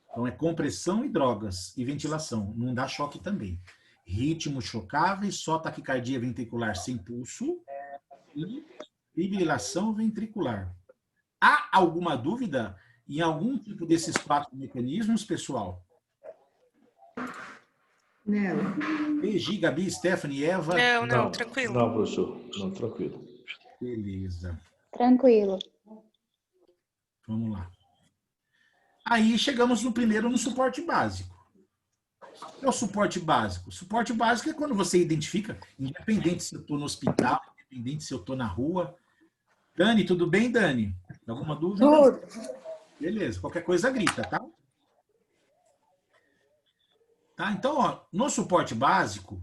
Então, é compressão e drogas e ventilação. Não dá choque também. Ritmos chocáveis, só taquicardia ventricular sem pulso e fibrilação ventricular. Há alguma dúvida em algum tipo desses 4 mecanismos, pessoal? Não. Pegi, Gabi, Stephanie, Eva? Não, tranquilo. Não, professor. Não, tranquilo. Beleza. Tranquilo. Vamos lá. Aí chegamos no suporte básico. O que é o suporte básico? O suporte básico é quando você identifica, independente se eu estou no hospital, independente se eu estou na rua. Dani, tudo bem, Dani? Alguma dúvida? Tudo. Beleza, qualquer coisa grita, tá? Tá, então, ó, no suporte básico,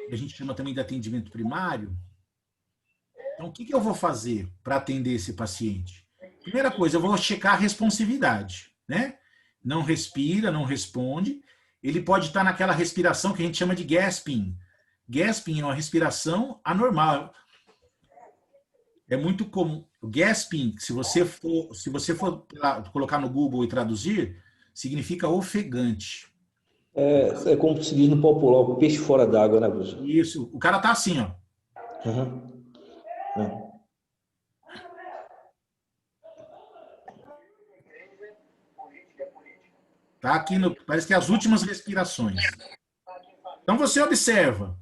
que a gente chama também de atendimento primário, então o que eu vou fazer para atender esse paciente? Primeira coisa, eu vou checar a responsividade, né? Não respira, não responde. Ele pode estar naquela respiração que a gente chama de gasping. Gasping é uma respiração anormal. É muito comum. O gasping, se você for colocar no Google e traduzir, significa ofegante. É como se diz no popular, o peixe fora d'água, né, professor? Isso. O cara tá assim, ó. Uhum. Tá aqui parece que é as últimas respirações. Então você observa.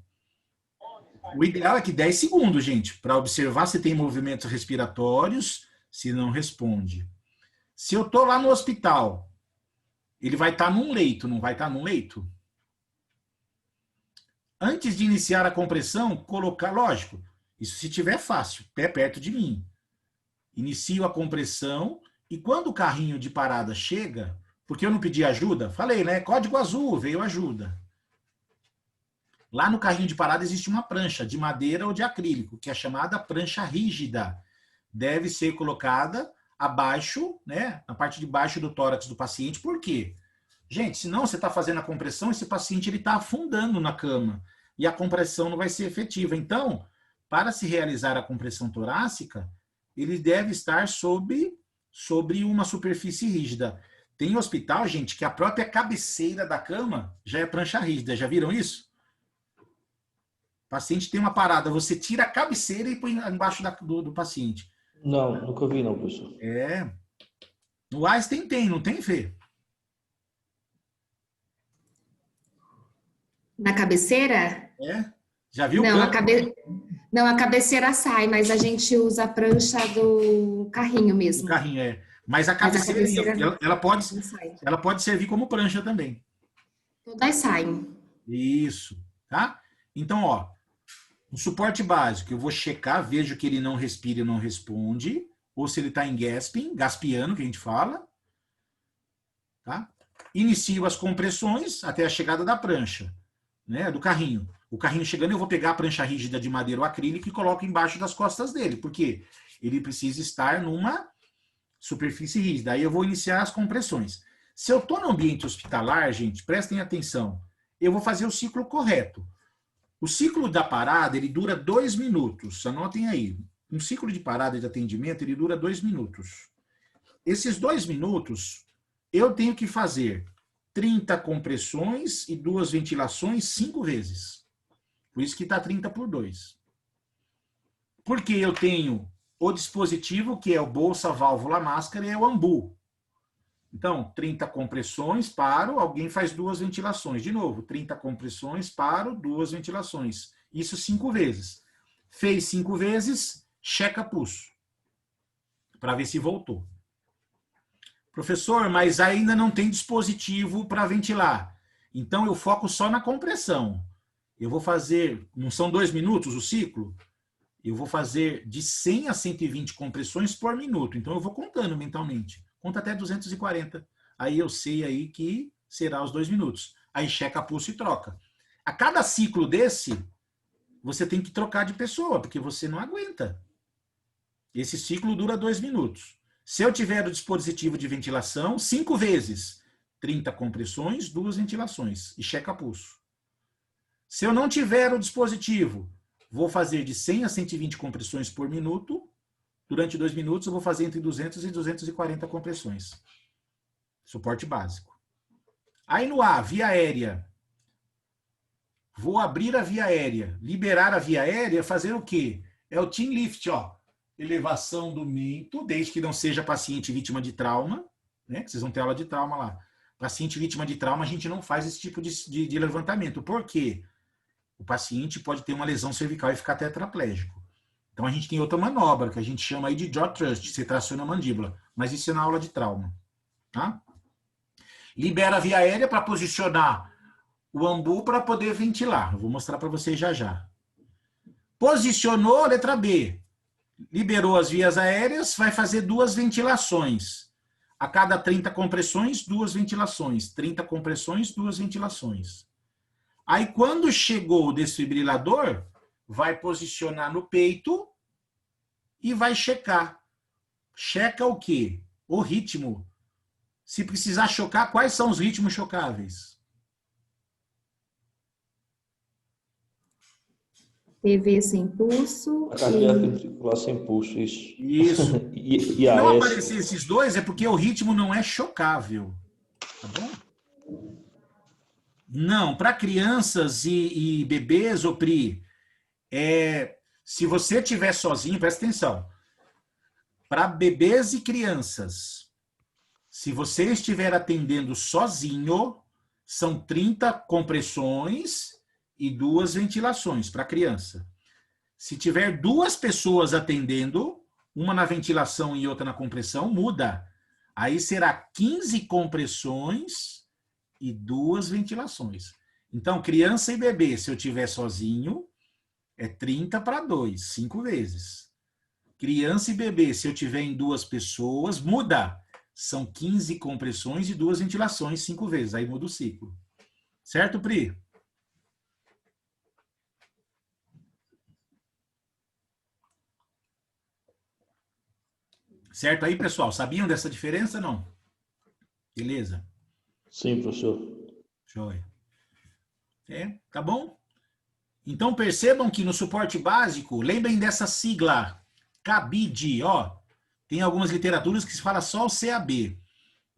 O ideal é que 10 segundos, gente, para observar se tem movimentos respiratórios, se não responde. Se eu tô lá no hospital, ele vai estar num leito, não vai estar num leito? Antes de iniciar a compressão, colocar, lógico, isso se tiver fácil, pé perto de mim. Inicio a compressão e quando o carrinho de parada chega, porque eu não pedi ajuda, falei, né? Código azul, veio ajuda. Lá no carrinho de parada existe uma prancha de madeira ou de acrílico, que é chamada prancha rígida. Deve ser colocada abaixo, né? Na parte de baixo do tórax do paciente. Por quê? Gente, senão você está fazendo a compressão, esse paciente está afundando na cama e a compressão não vai ser efetiva. Então, para se realizar a compressão torácica, ele deve estar sobre uma superfície rígida. Tem hospital, gente, que a própria cabeceira da cama já é prancha rígida. Já viram isso? O paciente tem uma parada, você tira a cabeceira e põe embaixo do paciente. Não, nunca vi não, professor. No Einstein tem, não tem, Fê? Na cabeceira? Já viu? Não, a cabeceira sai, mas a gente usa a prancha do carrinho mesmo. O carrinho, Mas a cabeceira, ela pode servir como prancha também. Todas saem. Isso, tá? Então, ó, no suporte básico, eu vou checar, vejo que ele não respira e não responde, ou se ele está em gaspiano, que a gente fala, tá? Inicio as compressões até a chegada da prancha, né, do carrinho. O carrinho chegando, eu vou pegar a prancha rígida de madeira ou acrílico e coloco embaixo das costas dele, porque ele precisa estar numa superfície rígida. Aí eu vou iniciar as compressões. Se eu estou no ambiente hospitalar, gente, prestem atenção, eu vou fazer o ciclo correto. O ciclo da parada, ele dura 2 minutos. Anotem aí. Um ciclo de parada de atendimento, ele dura 2 minutos. Esses 2 minutos, eu tenho que fazer 30 compressões e 2 ventilações 5 vezes. Por isso que está 30 por 2. Porque eu tenho o dispositivo, que é o bolsa, válvula, máscara, e é o ambu. Então, 30 compressões, paro, alguém faz 2 ventilações. De novo, 30 compressões, paro, 2 ventilações. Isso 5 vezes. Fez 5 vezes, checa pulso. Para ver se voltou. Professor, mas ainda não tem dispositivo para ventilar. Então, eu foco só na compressão. Eu vou fazer, não são 2 minutos o ciclo? Eu vou fazer de 100 a 120 compressões por minuto. Então, eu vou contando mentalmente. Conta até 240. Aí eu sei aí que será os 2 minutos. Aí checa pulso e troca. A cada ciclo desse, você tem que trocar de pessoa, porque você não aguenta. Esse ciclo dura 2 minutos. Se eu tiver o dispositivo de ventilação, 5 vezes. 30 compressões, 2 ventilações. E checa pulso. Se eu não tiver o dispositivo, vou fazer de 100 a 120 compressões por minuto. Durante 2 minutos, eu vou fazer entre 200 e 240 compressões. Suporte básico. Aí no A, via aérea. Vou abrir a via aérea. Liberar a via aérea, fazer o quê? É o team lift, ó. Elevação do mento, desde que não seja paciente vítima de trauma, né? Que vocês vão ter aula de trauma lá. Paciente vítima de trauma, a gente não faz esse tipo de levantamento. Por quê? O paciente pode ter uma lesão cervical e ficar tetraplégico. Então, a gente tem outra manobra, que a gente chama aí de jaw thrust, você traciona a mandíbula. Mas isso é na aula de trauma. Tá? Libera a via aérea para posicionar o ambu para poder ventilar. Eu vou mostrar para vocês já já. Posicionou, letra B. Liberou as vias aéreas, vai fazer 2 ventilações. A cada 30 compressões, 2 ventilações. 30 compressões, 2 ventilações. Aí, quando chegou o desfibrilador, vai posicionar no peito e vai checar. Checa o quê? O ritmo. Se precisar chocar, quais são os ritmos chocáveis? PV sem pulso. Cardíaca ventricular sem pulso, isso. Isso. E Se a não S. aparecer esses dois, é porque o ritmo não é chocável. Tá bom? Não, para crianças e bebês, ô Pri, se você estiver sozinho, presta atenção. Para bebês e crianças, se você estiver atendendo sozinho, são 30 compressões e 2 ventilações para criança. Se tiver 2 pessoas atendendo, uma na ventilação e outra na compressão, muda. Aí será 15 compressões e 2 ventilações. Então, criança e bebê, se eu tiver sozinho, é 30 para 2, 5 vezes. Criança e bebê, se eu tiver em 2 pessoas, muda. São 15 compressões e 2 ventilações, 5 vezes. Aí muda o ciclo. Certo, Pri? Certo aí, pessoal? Sabiam dessa diferença, não? Beleza? Sim, professor. Joia. Tá bom? Então, percebam que no suporte básico, lembrem dessa sigla, CABID, ó. Tem algumas literaturas que se fala só o CAB.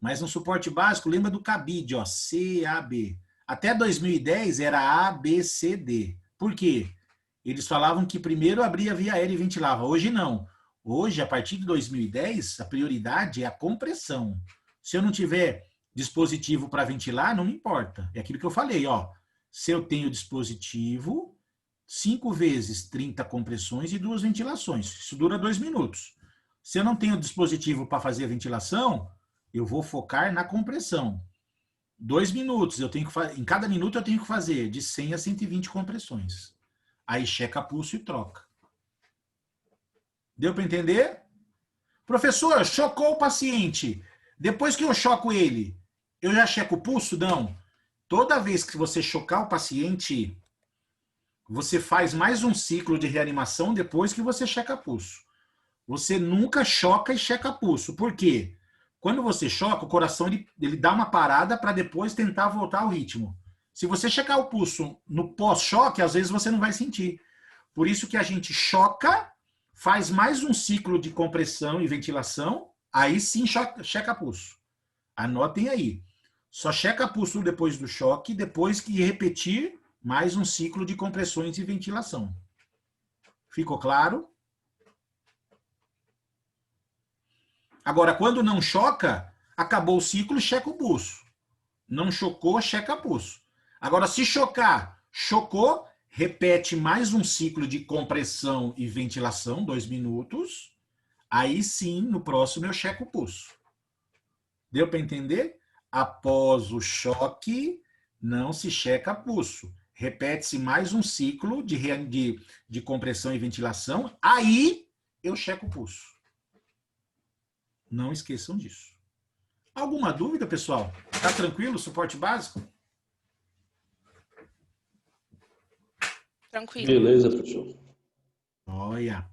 Mas no suporte básico, lembra do CABID, ó, CAB. Até 2010 era ABCD. Por quê? Eles falavam que primeiro abria a via aérea e ventilava. Hoje não. Hoje, a partir de 2010, a prioridade é a compressão. Se eu não tiver dispositivo para ventilar, não me importa. É aquilo que eu falei, ó. Se eu tenho dispositivo, 5 vezes 30 compressões e 2 ventilações. Isso dura 2 minutos. Se eu não tenho dispositivo para fazer a ventilação, eu vou focar na compressão. 2 minutos, em cada minuto eu tenho que fazer de 100 a 120 compressões. Aí checa pulso e troca. Deu para entender? Professor, chocou o paciente. Depois que eu choco ele, eu já checo o pulso? Não. Toda vez que você chocar o paciente, você faz mais um ciclo de reanimação depois que você checa pulso. Você nunca choca e checa pulso. Por quê? Quando você choca, o coração ele dá uma parada para depois tentar voltar ao ritmo. Se você checar o pulso no pós-choque, às vezes você não vai sentir. Por isso que a gente choca, faz mais um ciclo de compressão e ventilação, aí sim checa pulso. Anotem aí. Só checa pulso depois do choque, depois que repetir mais um ciclo de compressões e ventilação. Ficou claro? Agora, quando não choca, acabou o ciclo, checa o pulso. Não chocou, checa pulso. Agora, se chocar, chocou, repete mais um ciclo de compressão e ventilação, 2 minutos. Aí sim, no próximo eu checo o pulso. Deu para entender? Após o choque, não se checa pulso. Repete-se mais um ciclo de compressão e ventilação. Aí eu checo o pulso. Não esqueçam disso. Alguma dúvida, pessoal? Tá tranquilo? Suporte básico? Tranquilo. Beleza, professor. Olha.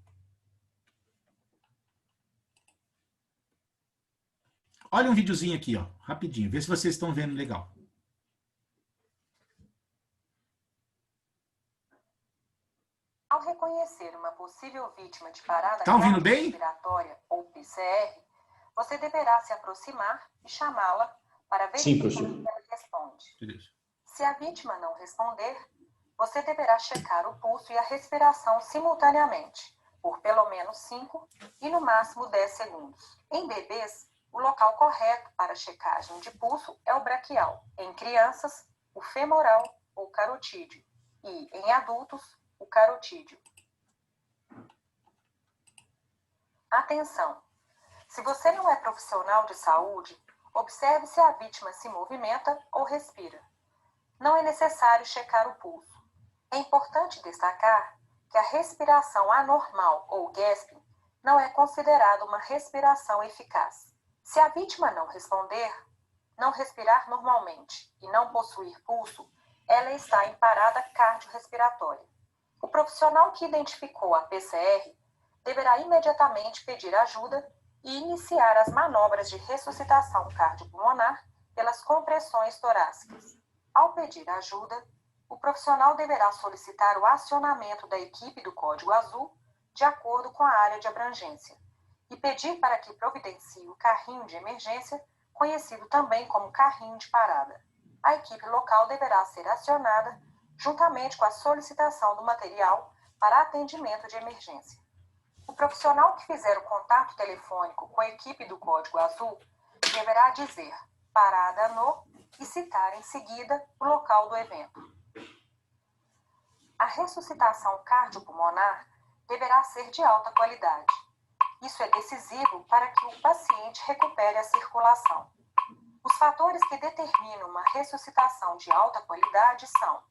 Olha um videozinho aqui, ó, rapidinho. Vê se vocês estão vendo legal. Ao reconhecer uma possível vítima de parada Tá ouvindo bem? respiratória ou PCR, você deverá se aproximar e chamá-la para Sim, verificar professor. se ela responde. Beleza. Se a vítima não responder, você deverá checar o pulso e a respiração simultaneamente, por pelo menos 5 e no máximo 10 segundos. Em bebês, o local correto para checagem de pulso é o braquial. Em crianças, o femoral ou carotídeo. E, em adultos, o carotídeo. Atenção! Se você não é profissional de saúde, observe se a vítima se movimenta ou respira. Não é necessário checar o pulso. É importante destacar que a respiração anormal ou gasping não é considerada uma respiração eficaz. Se a vítima não responder, não respirar normalmente e não possuir pulso, ela está em parada cardiorrespiratória. O profissional que identificou a PCR deverá imediatamente pedir ajuda e iniciar as manobras de ressuscitação cardiopulmonar pelas compressões torácicas. Ao pedir ajuda, o profissional deverá solicitar o acionamento da equipe do Código Azul de acordo com a área de abrangência e pedir para que providencie o carrinho de emergência, conhecido também como carrinho de parada. A equipe local deverá ser acionada juntamente com a solicitação do material para atendimento de emergência. O profissional que fizer o contato telefônico com a equipe do Código Azul deverá dizer parada no e citar em seguida o local do evento. A ressuscitação cardiopulmonar deverá ser de alta qualidade. Isso é decisivo para que o paciente recupere a circulação. Os fatores que determinam uma ressuscitação de alta qualidade são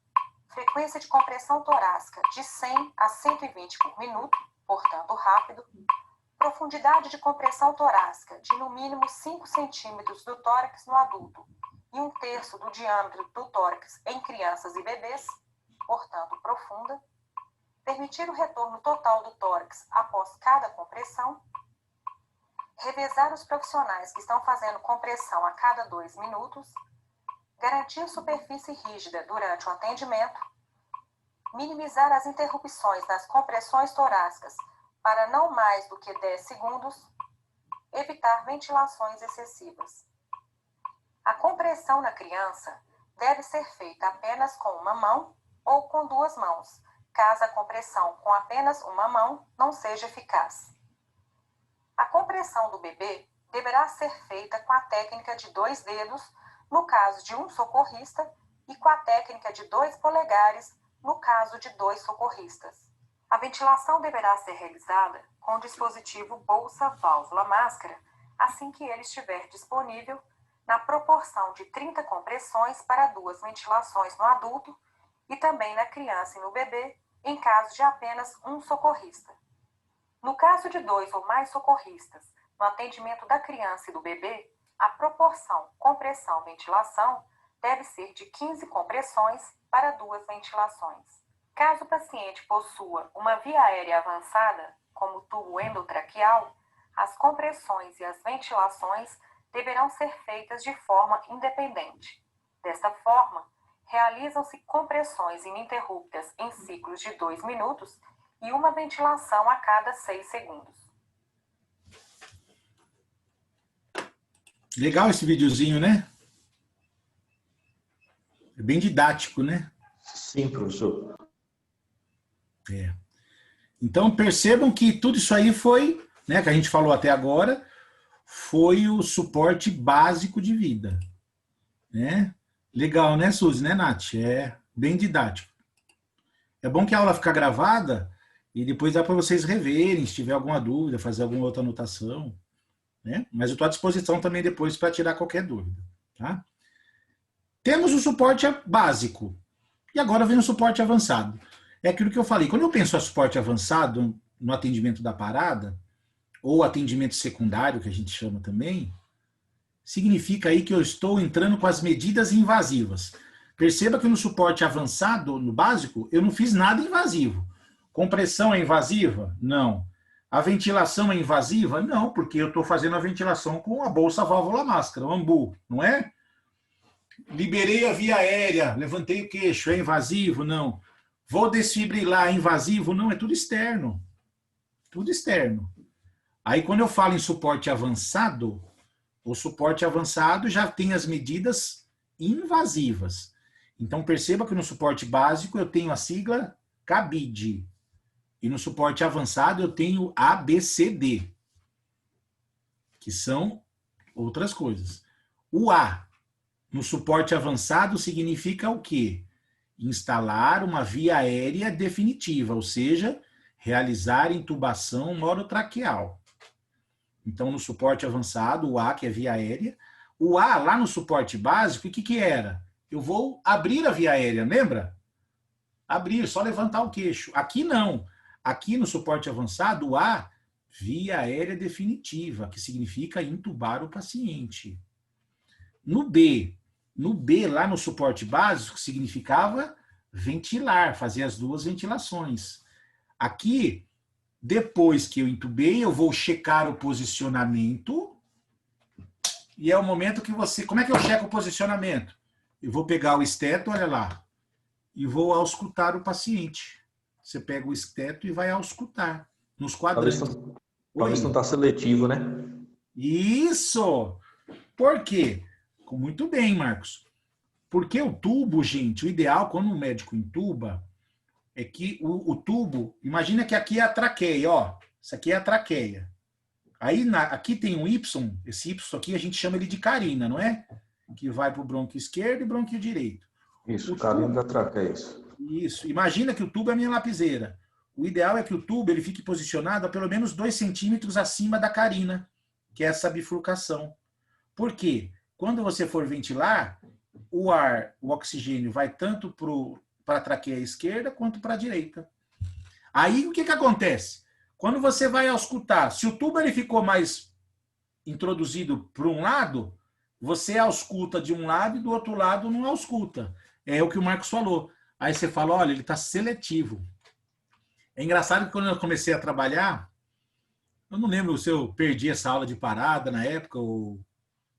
frequência de compressão torácica de 100 a 120 por minuto, portanto rápido, profundidade de compressão torácica de no mínimo 5 centímetros do tórax no adulto e 1/3 do diâmetro do tórax em crianças e bebês, portanto profunda, permitir o retorno total do tórax após cada compressão, revezar os profissionais que estão fazendo compressão a cada 2 minutos, garantir superfície rígida durante o atendimento, minimizar as interrupções nas compressões torácicas para não mais do que 10 segundos, evitar ventilações excessivas. A compressão na criança deve ser feita apenas com uma mão ou com 2 mãos, caso a compressão com apenas uma mão não seja eficaz. A compressão do bebê deverá ser feita com a técnica de 2 dedos, no caso de um socorrista, e com a técnica de 2 polegares, no caso de 2 socorristas. A ventilação deverá ser realizada com o dispositivo bolsa-válvula-máscara, assim que ele estiver disponível, na proporção de 30 compressões para 2 ventilações no adulto e também na criança e no bebê, em caso de apenas um socorrista. No caso de 2 ou mais socorristas, no atendimento da criança e do bebê, a proporção compressão-ventilação deve ser de 15 compressões para 2 ventilações. Caso o paciente possua uma via aérea avançada, como tubo endotraqueal, as compressões e as ventilações deverão ser feitas de forma independente. Desta forma, realizam-se compressões ininterruptas em ciclos de 2 minutos e uma ventilação a cada 6 segundos. Legal esse videozinho, né? É bem didático, né? Sim, professor. É. Então, percebam que tudo isso aí foi, né, que a gente falou até agora, foi o suporte básico de vida. Né? Legal, né, Suzy? Né, Nath? É bem didático. É bom que a aula fica gravada e depois dá para vocês reverem, se tiver alguma dúvida, fazer alguma outra anotação. Né? Mas eu estou à disposição também depois para tirar qualquer dúvida. Tá? Temos o suporte básico. E agora vem o suporte avançado. É aquilo que eu falei. Quando eu penso em suporte avançado no atendimento da parada, ou atendimento secundário, que a gente chama também, significa aí que eu estou entrando com as medidas invasivas. Perceba que no suporte avançado, no básico, eu não fiz nada invasivo. Compressão é invasiva? Não. A ventilação é invasiva? Não, porque eu estou fazendo a ventilação com a bolsa válvula máscara, o AMBU, não é? Liberei a via aérea, levantei o queixo, é invasivo? Não. Vou desfibrilar, é invasivo? Não, é tudo externo. Tudo externo. Aí quando eu falo em suporte avançado, o suporte avançado já tem as medidas invasivas. Então perceba que no suporte básico eu tenho a sigla CABID. E no suporte avançado eu tenho ABCD, que são outras coisas. O A, no suporte avançado, significa o quê? Instalar uma via aérea definitiva, ou seja, realizar intubação orotraqueal. Então, no suporte avançado, o A, que é via aérea. O A, lá no suporte básico, o que era? Eu vou abrir a via aérea, lembra? Abrir, só levantar o queixo. Aqui não. Aqui no suporte avançado, o A, via aérea definitiva, que significa intubar o paciente. No B, lá no suporte básico, significava ventilar, fazer as duas ventilações. Aqui, depois que eu intubei, eu vou checar o posicionamento. E é o momento que você... Como é que eu checo o posicionamento? Eu vou pegar o esteto, olha lá, e vou auscultar o paciente. Você pega o esteto e vai auscultar nos quadrantes. Para ver se não está seletivo, né? Isso! Por quê? Muito bem, Marcos. Porque o tubo, gente, o ideal quando o médico intuba é que o tubo, imagina que aqui é a traqueia, ó. Isso aqui é a traqueia. Aí aqui tem um Y, esse Y aqui a gente chama ele de carina, não é? Que vai para o brônquio esquerdo e brônquio direito. Isso, carina da traqueia. Isso. Imagina que o tubo é a minha lapiseira. O ideal é que o tubo ele fique posicionado a pelo menos 2 centímetros acima da carina, que é essa bifurcação. Por quê? Quando você for ventilar, o ar, o oxigênio vai tanto para a traqueia esquerda quanto para a direita. Aí o que acontece? Quando você vai auscultar, se o tubo ele ficou mais introduzido para um lado, você ausculta de um lado e do outro lado não ausculta. É o que o Marcos falou. Aí você fala, olha, ele está seletivo. É engraçado que quando eu comecei a trabalhar, eu não lembro se eu perdi essa aula de parada na época, ou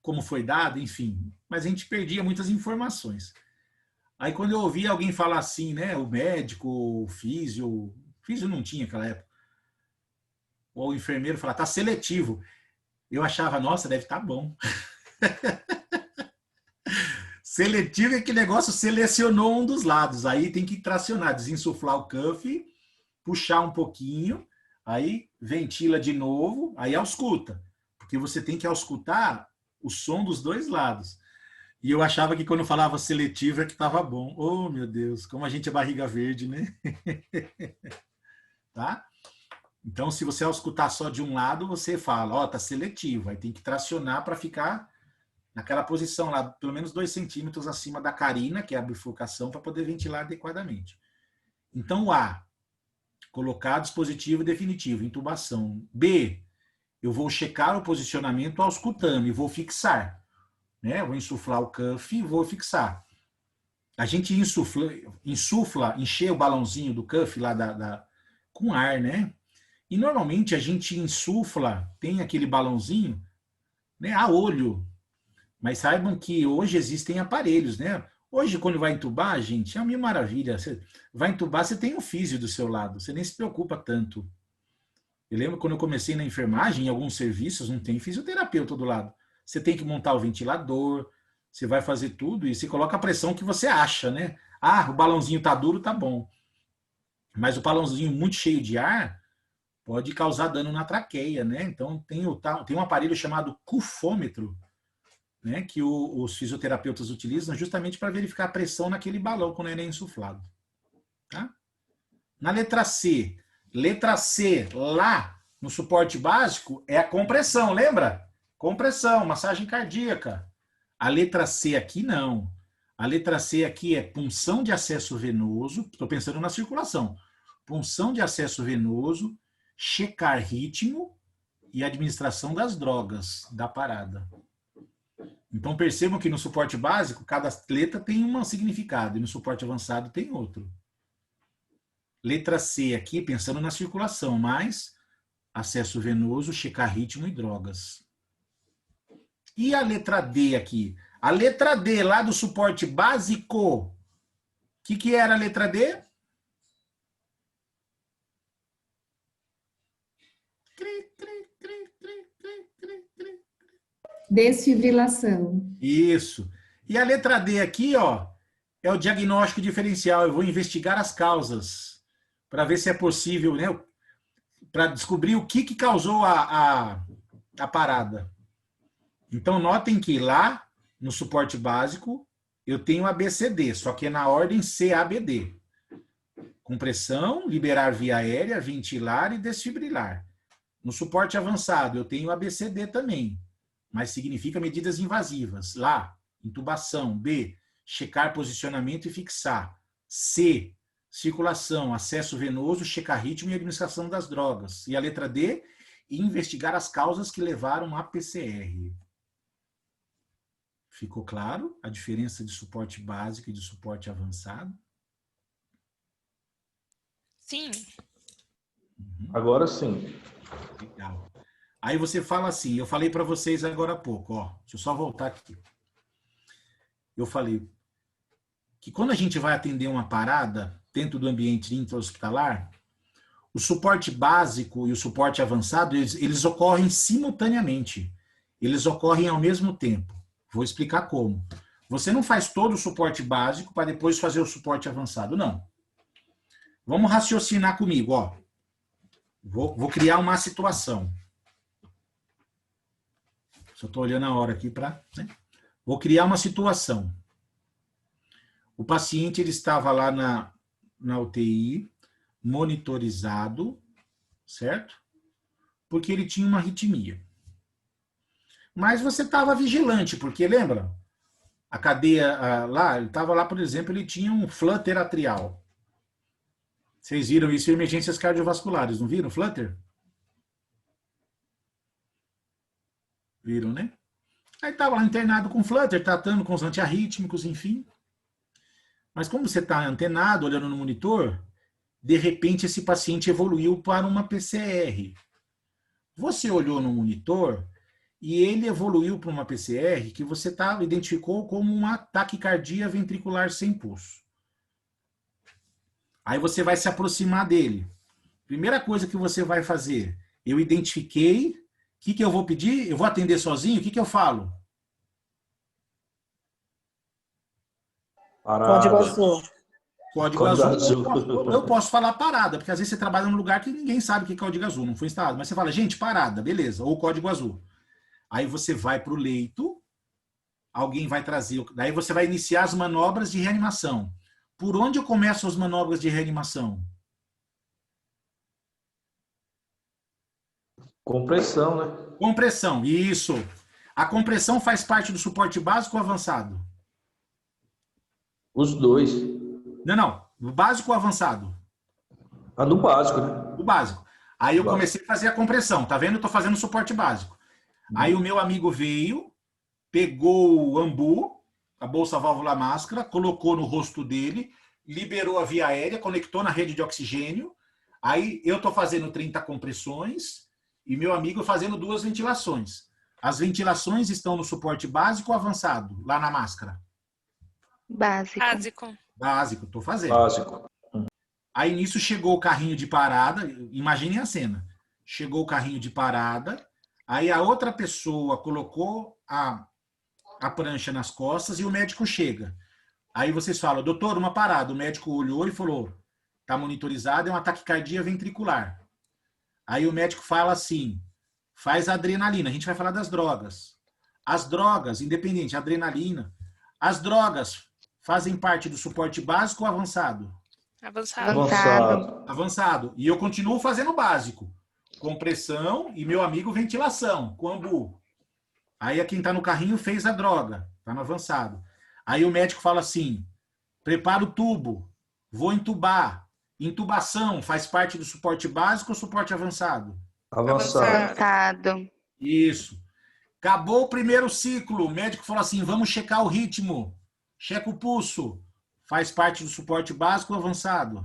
como foi dado, enfim. Mas a gente perdia muitas informações. Aí quando eu ouvia alguém falar assim, né, o médico, o físio não tinha naquela época, ou o enfermeiro falar, tá seletivo. Eu achava, nossa, deve estar bom. Seletivo é que negócio selecionou um dos lados. Aí tem que tracionar, desinsuflar o cuff, puxar um pouquinho, aí ventila de novo, aí ausculta. Porque você tem que auscultar o som dos dois lados. E eu achava que quando eu falava seletivo é que estava bom. Oh, meu Deus, como a gente é barriga verde, né? Tá? Então, se você auscultar só de um lado, você fala, ó, tá seletivo. Aí tem que tracionar para ficar naquela posição lá, pelo menos 2 centímetros acima da carina, que é a bifurcação, para poder ventilar adequadamente. Então, o A, colocar dispositivo definitivo, intubação. B, eu vou checar o posicionamento auscultando e vou fixar. Né? Vou insuflar o cuff e vou fixar. A gente insufla, encher o balãozinho do cuff lá com ar, né? E normalmente a gente insufla, tem aquele balãozinho, né, a olho. Mas saibam que hoje existem aparelhos, né? Hoje, quando vai entubar, gente, é uma maravilha. Você vai entubar, você tem um físio do seu lado, você nem se preocupa tanto. Eu lembro quando eu comecei na enfermagem, em alguns serviços não tem fisioterapeuta do lado. Você tem que montar o ventilador, você vai fazer tudo e você coloca a pressão que você acha, né? Ah, o balãozinho tá duro, tá bom. Mas o balãozinho muito cheio de ar, pode causar dano na traqueia, né? Então, tem um aparelho chamado cufômetro, né, que os fisioterapeutas utilizam justamente para verificar a pressão naquele balão quando ele é insuflado. Tá? Na letra C, lá no suporte básico, é a compressão, lembra? Compressão, massagem cardíaca. A letra C aqui não. A letra C aqui é punção de acesso venoso, estou pensando na circulação. Punção de acesso venoso, checar ritmo e administração das drogas da parada. Então percebam que no suporte básico, cada letra tem um significado e no suporte avançado tem outro. Letra C aqui, pensando na circulação, mais acesso venoso, checar ritmo e drogas. E a letra D aqui? A letra D lá do suporte básico, o que era a letra D? Desfibrilação. Isso. E a letra D aqui, ó, é o diagnóstico diferencial. Eu vou investigar as causas para ver se é possível, né? Para descobrir o que causou a parada. Então, notem que lá no suporte básico eu tenho ABCD, só que é na ordem CABD. Compressão, liberar via aérea, ventilar e desfibrilar. No suporte avançado eu tenho ABCD também, mas significa medidas invasivas. Lá, intubação. B, checar posicionamento e fixar. C, circulação, acesso venoso, checar ritmo e administração das drogas. E a letra D, investigar as causas que levaram à PCR. Ficou claro a diferença de suporte básico e de suporte avançado? Sim. Agora sim. Legal. Aí você fala assim, eu falei para vocês agora há pouco, ó, deixa eu só voltar aqui. Eu falei que quando a gente vai atender uma parada dentro do ambiente intra-hospitalar, o suporte básico e o suporte avançado, eles ocorrem simultaneamente. Eles ocorrem ao mesmo tempo. Vou explicar como. Você não faz todo o suporte básico para depois fazer o suporte avançado, não. Vamos raciocinar comigo, ó. Vou criar uma situação. Só estou olhando a hora aqui para... Né? Vou criar uma situação. O paciente ele estava lá na UTI, monitorizado, certo? Porque ele tinha uma arritmia. Mas você estava vigilante, porque lembra? A cadeia lá, ele estava lá, por exemplo, ele tinha um flutter atrial. Vocês viram isso em emergências cardiovasculares, não viram flutter? Viram, né? Aí estava lá internado com flutter, tratando com os antiarrítmicos, enfim. Mas como você está antenado, olhando no monitor, de repente esse paciente evoluiu para uma PCR. Você olhou no monitor e ele evoluiu para uma PCR que você identificou como uma taquicardia ventricular sem pulso. Aí você vai se aproximar dele. Primeira coisa que você vai fazer, eu identifiquei, o que eu vou pedir? Eu vou atender sozinho? O que eu falo? Parada. Código azul. Código azul. Eu posso falar parada, porque às vezes você trabalha num lugar que ninguém sabe o que é código azul, não foi instalado. Mas você fala, gente, parada, beleza, ou código azul. Aí você vai para o leito, alguém vai trazer, daí você vai iniciar as manobras de reanimação. Por onde eu começo as manobras de reanimação? Compressão, né? Compressão, isso. A compressão faz parte do suporte básico ou avançado? Os dois. Não. O básico ou avançado? Ah, no básico, né? O básico. Aí eu comecei a fazer a compressão, tá vendo? Eu tô fazendo o suporte básico. Aí o meu amigo veio, pegou o ambu, a bolsa válvula máscara, colocou no rosto dele, liberou a via aérea, conectou na rede de oxigênio. Aí eu tô fazendo 30 compressões e meu amigo fazendo 2 ventilações. As ventilações estão no suporte básico ou avançado, lá na máscara? Básico. Básico. Básico, tô fazendo. Básico. Aí nisso chegou o carrinho de parada, imaginem a cena. Chegou o carrinho de parada, aí a outra pessoa colocou a prancha nas costas e o médico chega. Aí vocês falam, doutor, uma parada. O médico olhou e falou, tá monitorizado, é uma taquicardia ventricular. Aí o médico fala assim, faz a adrenalina. A gente vai falar das drogas. As drogas, independente, adrenalina, as drogas fazem parte do suporte básico ou avançado? Avançado. Avançado. E eu continuo fazendo o básico. Compressão e, meu amigo, ventilação, com ambu. Aí quem está no carrinho fez a droga, está no avançado. Aí o médico fala assim, prepara o tubo, vou entubar. Intubação faz parte do suporte básico ou suporte avançado? Avançado. Isso. Acabou o primeiro ciclo, o médico falou assim, vamos checar o ritmo, checa o pulso. Faz parte do suporte básico ou avançado?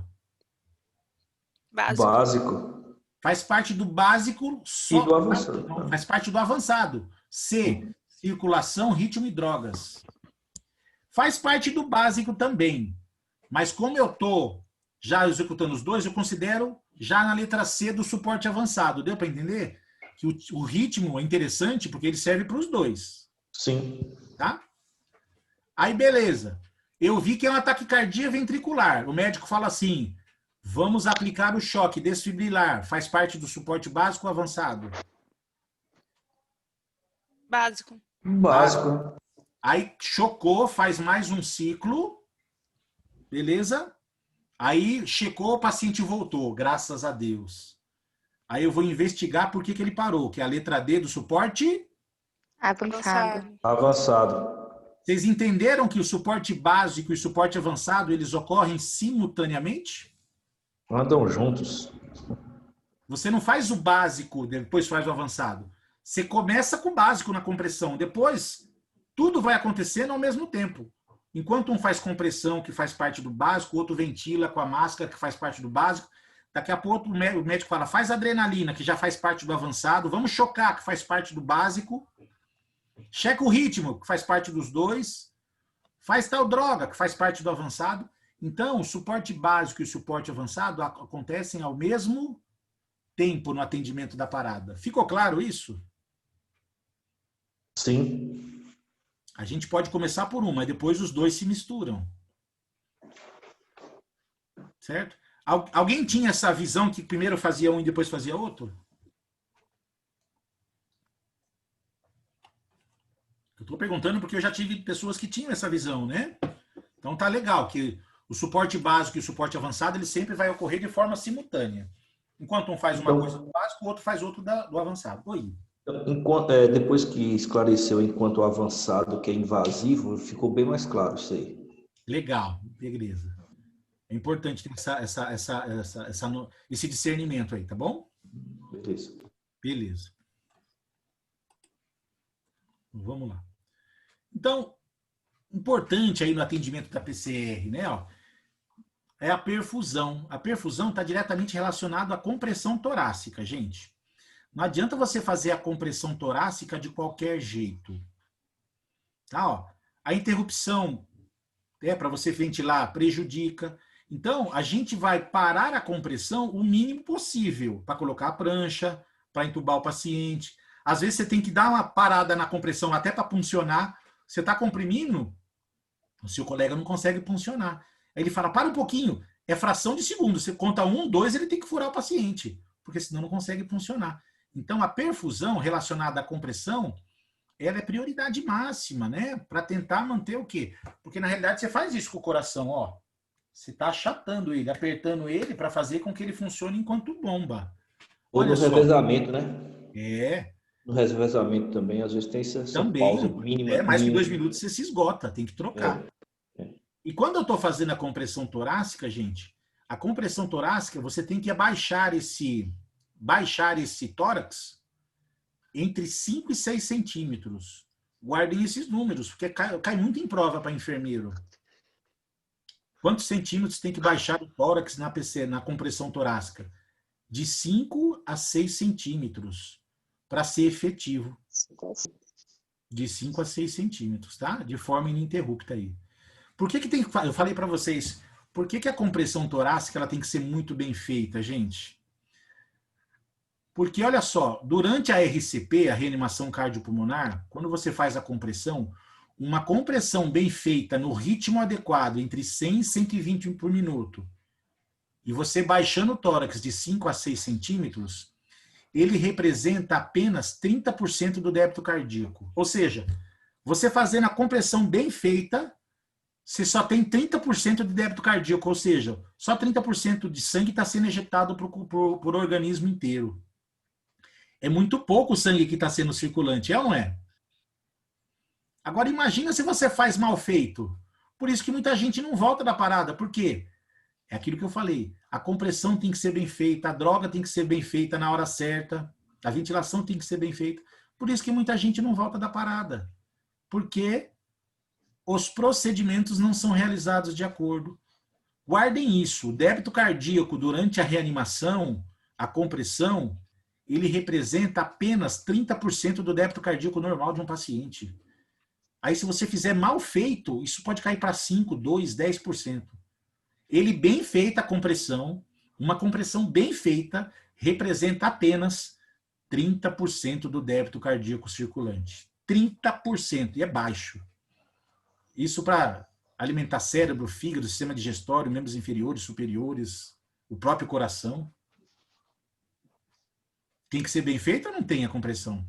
Básico. Faz parte do básico só. E do avançado. Não, faz parte do avançado. C, circulação, ritmo e drogas. Faz parte do básico também. Mas como eu estou já executando os dois, eu considero já na letra C do suporte avançado. Deu para entender? Que o ritmo é interessante porque ele serve para os dois. Sim. Tá? Aí, beleza. Eu vi que é uma taquicardia ventricular. O médico fala assim, vamos aplicar o choque desfibrilar. Faz parte do suporte básico ou avançado? Básico. Básico. Aí chocou, faz mais um ciclo. Beleza? Aí checou, o paciente voltou, graças a Deus. Aí eu vou investigar por que ele parou, que é a letra D do suporte. Avançado. Vocês entenderam que o suporte básico e o suporte avançado, eles ocorrem simultaneamente? Andam juntos. Você não faz o básico, depois faz o avançado. Você começa com o básico na compressão, depois tudo vai acontecendo ao mesmo tempo. Enquanto um faz compressão, que faz parte do básico, o outro ventila com a máscara, que faz parte do básico. Daqui a pouco o médico fala, faz adrenalina, que já faz parte do avançado. Vamos chocar, que faz parte do básico. Checa o ritmo, que faz parte dos dois. Faz tal droga, que faz parte do avançado. Então, o suporte básico e o suporte avançado acontecem ao mesmo tempo no atendimento da parada. Ficou claro isso? Sim. A gente pode começar por um, mas depois os dois se misturam. Certo? Alguém tinha essa visão que primeiro fazia um e depois fazia outro? Eu estou perguntando porque eu já tive pessoas que tinham essa visão, né? Então tá legal que o suporte básico e o suporte avançado ele sempre vai ocorrer de forma simultânea. Enquanto um faz uma coisa do básico, o outro faz outro do avançado. Oi. Depois que esclareceu enquanto avançado, que é invasivo, ficou bem mais claro isso aí. Legal, beleza. É importante ter esse discernimento aí, tá bom? Beleza. Beleza. Vamos lá. Então, importante aí no atendimento da PCR, né? Ó, é a perfusão. A perfusão está diretamente relacionada à compressão torácica, gente. Não adianta você fazer a compressão torácica de qualquer jeito. Tá, ó. A interrupção para você ventilar prejudica. Então, a gente vai parar a compressão o mínimo possível para colocar a prancha, para entubar o paciente. Às vezes você tem que dar uma parada na compressão até para puncionar. Você está comprimindo, o seu colega não consegue puncionar. Aí ele fala, para um pouquinho, é fração de segundo. Você conta 1, 2, ele tem que furar o paciente, porque senão não consegue funcionar. Então, a perfusão relacionada à compressão, ela é prioridade máxima, né? Para tentar manter o quê? Porque, na realidade, você faz isso com o coração, ó. Você está achatando ele, apertando ele para fazer com que ele funcione enquanto bomba. Ou no revezamento, né? É. No revezamento também, às vezes tem essa pausa mínima. Mais que 2 minutos você se esgota, tem que trocar. E quando eu estou fazendo a compressão torácica, gente, a compressão torácica, você tem que baixar esse tórax entre 5 e 6 centímetros. Guardem esses números, porque cai muito em prova para enfermeiro. Quantos centímetros tem que baixar o tórax na compressão torácica? De 5 a 6 centímetros para ser efetivo. De 5 a 6 centímetros, tá? De forma ininterrupta aí. Por que tem que... Eu falei para vocês, por que a compressão torácica ela tem que ser muito bem feita, gente? Porque, olha só, durante a RCP, a reanimação cardiopulmonar, quando você faz a compressão, uma compressão bem feita no ritmo adequado, entre 100 e 120 por minuto, e você baixando o tórax de 5 a 6 centímetros, ele representa apenas 30% do débito cardíaco. Ou seja, você fazendo a compressão bem feita, você só tem 30% de débito cardíaco, ou seja, só 30% de sangue está sendo injetado por organismo inteiro. É muito pouco o sangue que está sendo circulante, é ou não é? Agora imagina se você faz mal feito. Por isso que muita gente não volta da parada. Por quê? É aquilo que eu falei. A compressão tem que ser bem feita, a droga tem que ser bem feita na hora certa, a ventilação tem que ser bem feita. Por isso que muita gente não volta da parada. Porque os procedimentos não são realizados de acordo. Guardem isso. O débito cardíaco durante a reanimação, a compressão, ele representa apenas 30% do débito cardíaco normal de um paciente. Aí, se você fizer mal feito, isso pode cair para 5%, 2%, 10%. Ele bem feita a compressão, uma compressão bem feita, representa apenas 30% do débito cardíaco circulante. 30%, e é baixo. Isso para alimentar cérebro, fígado, sistema digestório, membros inferiores, superiores, o próprio coração. Tem que ser bem feito ou não tem a compressão?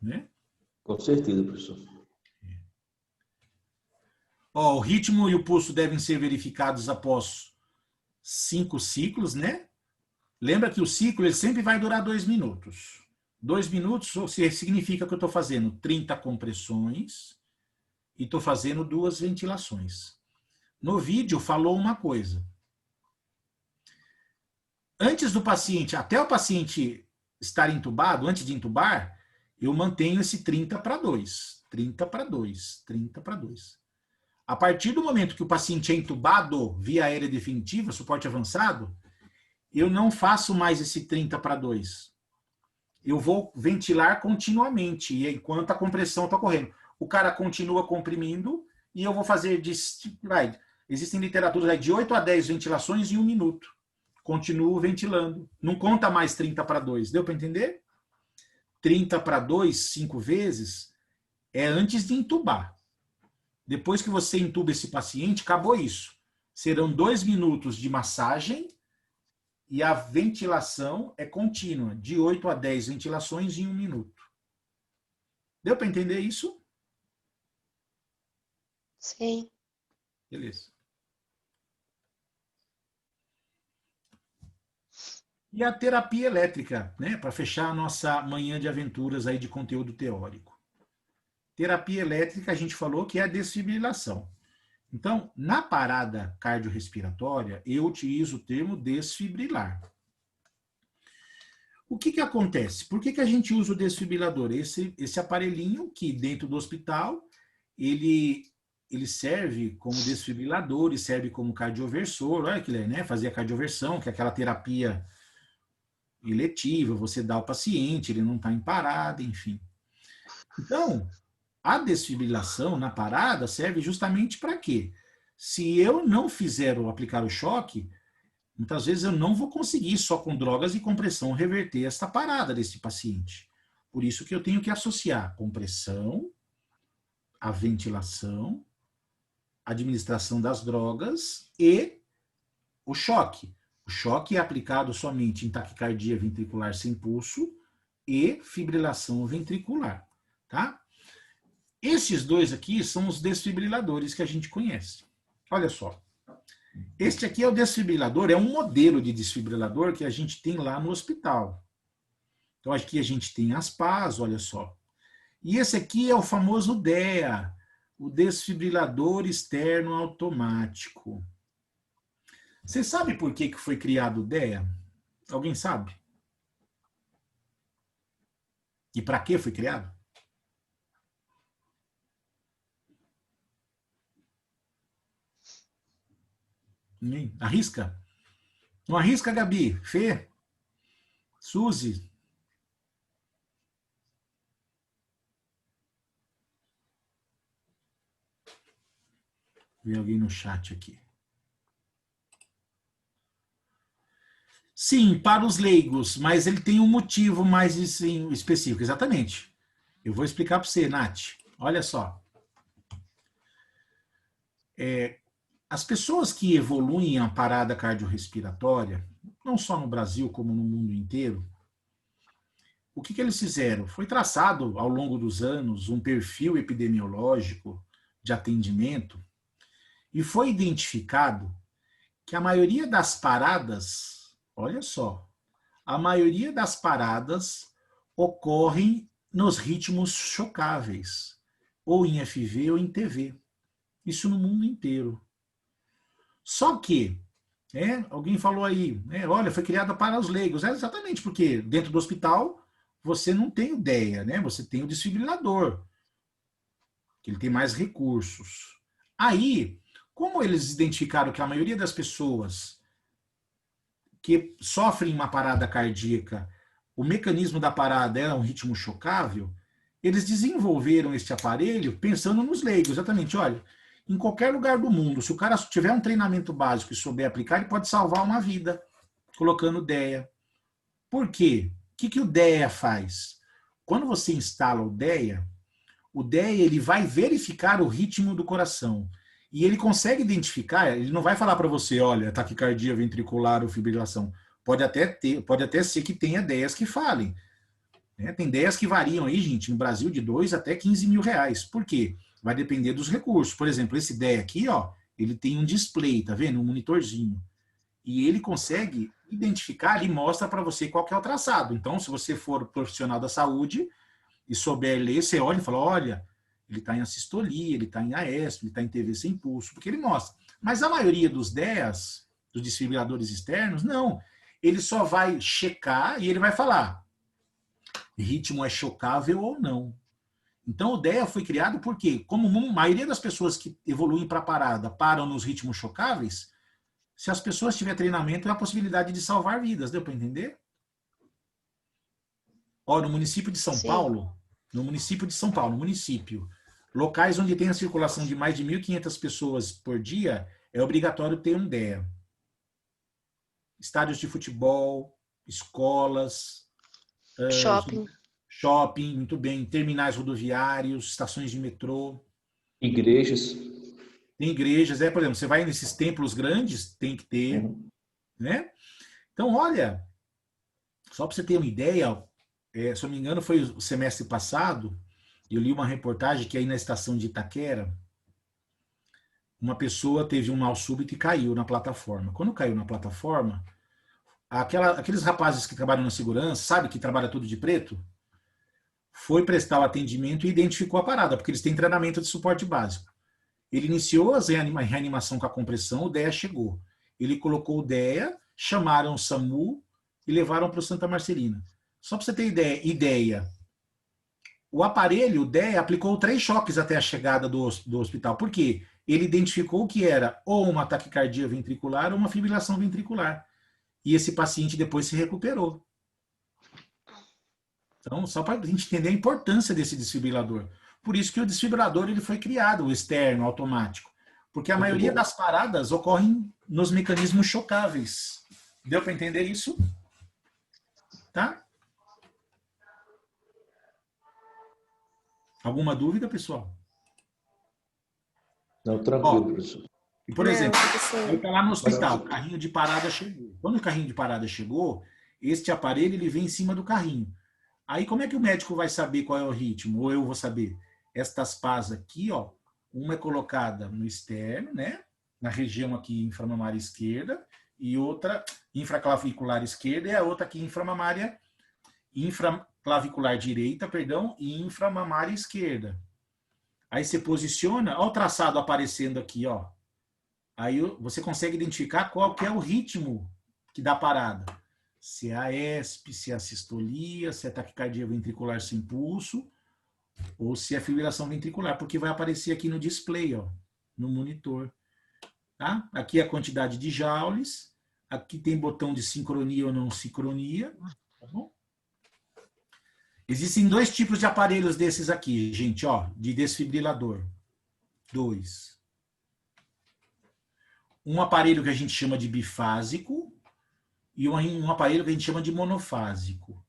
Né? Com certeza, professor. Ó, o ritmo e o pulso devem ser verificados após 5 ciclos, né? Lembra que o ciclo ele sempre vai durar 2 minutos. 2 minutos significa que eu estou fazendo 30 compressões e estou fazendo 2 ventilações. No vídeo falou uma coisa. Antes do paciente, até o paciente estar entubado, antes de entubar, eu mantenho esse 30 para 2. 30 para 2. 30 para 2. A partir do momento que o paciente é entubado via aérea definitiva, suporte avançado, eu não faço mais esse 30 para 2. Eu vou ventilar continuamente, e enquanto a compressão está ocorrendo. O cara continua comprimindo e eu vou fazer existem literaturas de 8 a 10 ventilações em 1 minuto. Continuo ventilando. Não conta mais 30 para 2. Deu para entender? 30 para 2, 5 vezes, é antes de entubar. Depois que você entuba esse paciente, acabou isso. Serão 2 minutos de massagem e a ventilação é contínua, de 8 a 10 ventilações em 1 minuto. Deu para entender isso? Sim. Beleza. E a terapia elétrica, né, para fechar a nossa manhã de aventuras aí de conteúdo teórico. Terapia elétrica, a gente falou que é a desfibrilação. Então, na parada cardiorrespiratória, eu utilizo o termo desfibrilar. O que acontece? Por que a gente usa o desfibrilador? Esse aparelhinho que dentro do hospital, ele serve como desfibrilador, ele serve como cardioversor, olha que né? Fazer a cardioversão, que é aquela terapia eletiva, você dá ao paciente, ele não está em parada, enfim. Então, a desfibrilação na parada serve justamente para quê? Se eu não fizer ou aplicar o choque, muitas vezes eu não vou conseguir só com drogas e compressão reverter essa parada desse paciente. Por isso que eu tenho que associar a compressão, a ventilação, a administração das drogas e o choque. O choque é aplicado somente em taquicardia ventricular sem pulso e fibrilação ventricular, tá? Esses dois aqui são os desfibriladores que a gente conhece. Olha só. Este aqui é o desfibrilador, é um modelo de desfibrilador que a gente tem lá no hospital. Então aqui a gente tem as PAs, olha só. E esse aqui é o famoso DEA, o desfibrilador externo automático. Você sabe por que foi criado o DEA? Alguém sabe? E para que foi criado? Arrisca? Não arrisca, Gabi? Fê? Suzy? Vem alguém no chat aqui. Sim, para os leigos, mas ele tem um motivo mais específico. Exatamente. Eu vou explicar para você, Nath. Olha só. As pessoas que evoluem a parada cardiorrespiratória, não só no Brasil, como no mundo inteiro, o que eles fizeram? Foi traçado, ao longo dos anos, um perfil epidemiológico de atendimento e foi identificado que a maioria das paradas, olha só, a maioria das paradas ocorrem nos ritmos chocáveis, ou em FV ou em TV. Isso no mundo inteiro. Só que, alguém falou aí, olha, foi criada para os leigos. É exatamente porque dentro do hospital você não tem ideia, né? Você tem o desfibrilador, que ele tem mais recursos. Aí, como eles identificaram que a maioria das pessoas que sofrem uma parada cardíaca, o mecanismo da parada é um ritmo chocável, eles desenvolveram este aparelho pensando nos leigos. Exatamente, olha, em qualquer lugar do mundo, se o cara tiver um treinamento básico e souber aplicar, ele pode salvar uma vida, colocando DEA. Por quê? O que o DEA faz? Quando você instala o DEA ele vai verificar o ritmo do coração. E ele consegue identificar, ele não vai falar para você, olha, taquicardia ventricular ou fibrilação. Pode até ser que tenha DEAs que falem. Tem DEAs que variam aí, gente, no Brasil, de 2 até 15 mil reais. Por quê? Vai depender dos recursos. Por exemplo, esse DEA aqui, ele tem um display, tá vendo? Um monitorzinho. E ele consegue identificar e mostra para você qual que é o traçado. Então, se você for profissional da saúde e souber ler, você olha e fala, olha, ele está em assistolia, ele está em AESP, ele está em TV sem pulso, porque ele mostra. Mas a maioria dos DEAs, dos desfibriladores externos, não. Ele só vai checar e ele vai falar, ritmo é chocável ou não. Então, o DEA foi criado porque, como a maioria das pessoas que evoluem para a parada param nos ritmos chocáveis, se as pessoas tiverem treinamento, é a possibilidade de salvar vidas. Deu para entender? No município de São Paulo, locais onde tem a circulação de mais de 1.500 pessoas por dia, é obrigatório ter um DEA. Estádios de futebol, escolas, shopping, muito bem, terminais rodoviários, estações de metrô. Igrejas. Tem igrejas, por exemplo, você vai nesses templos grandes, tem que ter, né? Então, olha, só para você ter uma ideia, se eu não me engano, foi o semestre passado, eu li uma reportagem que aí na estação de Itaquera, uma pessoa teve um mal súbito e caiu na plataforma. Quando caiu na plataforma, aqueles rapazes que trabalham na segurança, sabe, que trabalha tudo de preto, foi prestar o atendimento e identificou a parada, porque eles têm treinamento de suporte básico. Ele iniciou a reanimação com a compressão, o DEA chegou. Ele colocou o DEA, chamaram o SAMU e levaram para o Santa Marcelina. Só para você ter ideia, o aparelho, o DEA, aplicou 3 choques até a chegada do hospital. Por quê? Ele identificou que era ou uma taquicardia ventricular ou uma fibrilação ventricular. E esse paciente depois se recuperou. Então, só para a gente entender a importância desse desfibrilador. Por isso que o desfibrilador ele foi criado, o externo, automático. Porque a maioria das paradas ocorrem nos mecanismos chocáveis. Deu para entender isso? Tá? Alguma dúvida, pessoal? Não, tranquilo, professor. E, por exemplo, ele está lá no hospital, o carrinho de parada chegou. Quando o carrinho de parada chegou, este aparelho ele vem em cima do carrinho. Aí como é que o médico vai saber qual é o ritmo? Ou eu vou saber? Estas pás aqui, uma é colocada no externo, né? Na região aqui inframamária esquerda, e outra infraclavicular esquerda, e a outra aqui infraclavicular direita, e inframamária esquerda. Aí você posiciona, olha o traçado aparecendo aqui, Aí você consegue identificar qual que é o ritmo que dá parada. Se é a AESP, se é a sistolia, se é a taquicardia ventricular sem pulso, ou se é a fibrilação ventricular, porque vai aparecer aqui no display, no monitor. Tá? Aqui é a quantidade de joules, aqui tem botão de sincronia ou não sincronia. Tá bom? Existem 2 tipos de aparelhos desses aqui, gente, de desfibrilador. 2. Um aparelho que a gente chama de bifásico e um aparelho que a gente chama de monofásico.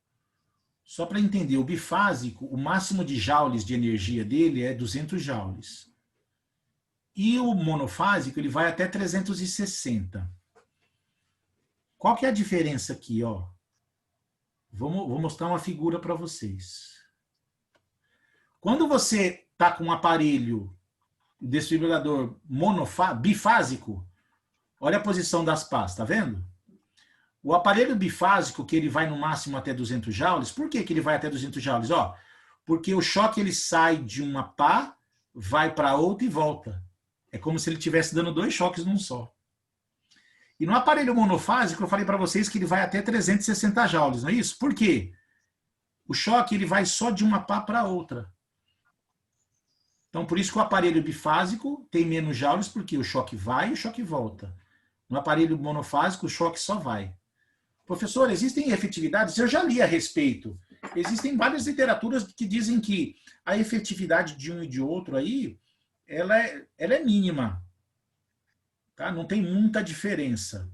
Só para entender, o bifásico, o máximo de joules de energia dele é 200 joules. E o monofásico, ele vai até 360. Qual que é a diferença aqui, ó? Vou mostrar uma figura para vocês. Quando você está com um aparelho desfibrilador bifásico, olha a posição das pás, tá vendo? O aparelho bifásico, que ele vai no máximo até 200 joules, por que ele vai até 200 joules? Ó, porque o choque ele sai de uma pá, vai para outra e volta. É como se ele estivesse dando 2 choques num só. E no aparelho monofásico, eu falei para vocês que ele vai até 360 joules, não é isso? Por quê? O choque ele vai só de uma pá para outra. Então, por isso que o aparelho bifásico tem menos joules, porque o choque vai e o choque volta. No aparelho monofásico, o choque só vai. Professor, existem efetividades? Eu já li a respeito. Existem várias literaturas que dizem que a efetividade de um e de outro aí, ela é mínima. Tá? Não tem muita diferença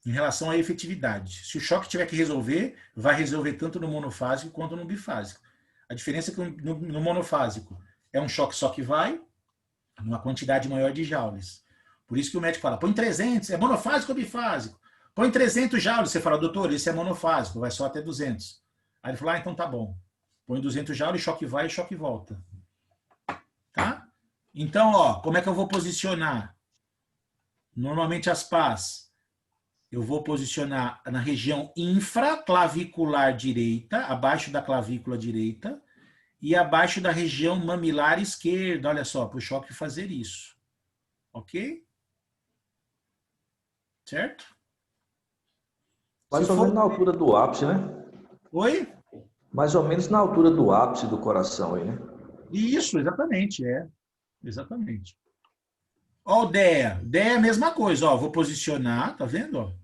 em relação à efetividade. Se o choque tiver que resolver, vai resolver tanto no monofásico quanto no bifásico. A diferença é que no monofásico é um choque só que vai, numa quantidade maior de joules. Por isso que o médico fala, põe 300, é monofásico ou bifásico? Põe 300 joules. Você fala, doutor, esse é monofásico, vai só até 200. Aí ele fala, então tá bom. Põe 200 joules, choque vai e choque volta. Tá? Então, ó, como é que eu vou posicionar? Normalmente as pás, eu vou posicionar na região infraclavicular direita, abaixo da clavícula direita, e abaixo da região mamilar esquerda. Olha só, para o choque fazer isso. Ok? Certo? Mais ou menos na altura do ápice, né? Oi? Mais ou menos na altura do ápice do coração aí, né? Isso, exatamente, Exatamente. Ó o DEA. DEA é a mesma coisa, ó. Vou posicionar, tá vendo? Ó?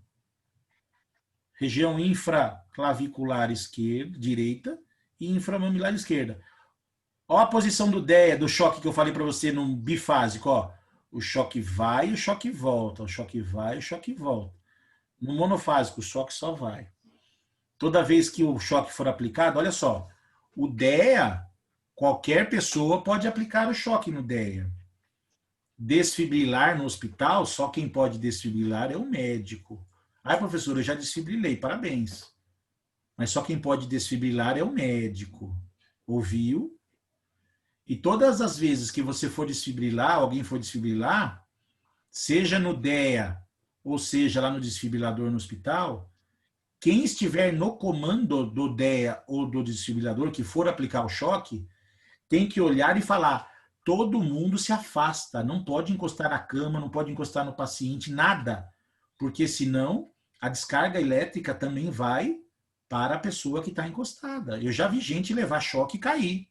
Região infraclavicular esquerda, direita, e inframamilar esquerda. Ó a posição do DEA, do choque que eu falei para você no bifásico, ó. O choque vai, o choque volta. O choque vai, o choque volta. No monofásico, o choque só vai. Toda vez que o choque for aplicado, olha só, o DEA, qualquer pessoa pode aplicar o choque no DEA. Desfibrilar no hospital, só quem pode desfibrilar é o médico. Ah, professor, eu já desfibrilei, parabéns. Mas só quem pode desfibrilar é o médico. Ouviu? E todas as vezes que você for desfibrilar, alguém for desfibrilar, seja no DEA ou seja lá no desfibrilador no hospital, quem estiver no comando do DEA ou do desfibrilador que for aplicar o choque, tem que olhar e falar, todo mundo se afasta, não pode encostar na cama, não pode encostar no paciente, nada, porque senão a descarga elétrica também vai para a pessoa que está encostada. Eu já vi gente levar choque e cair,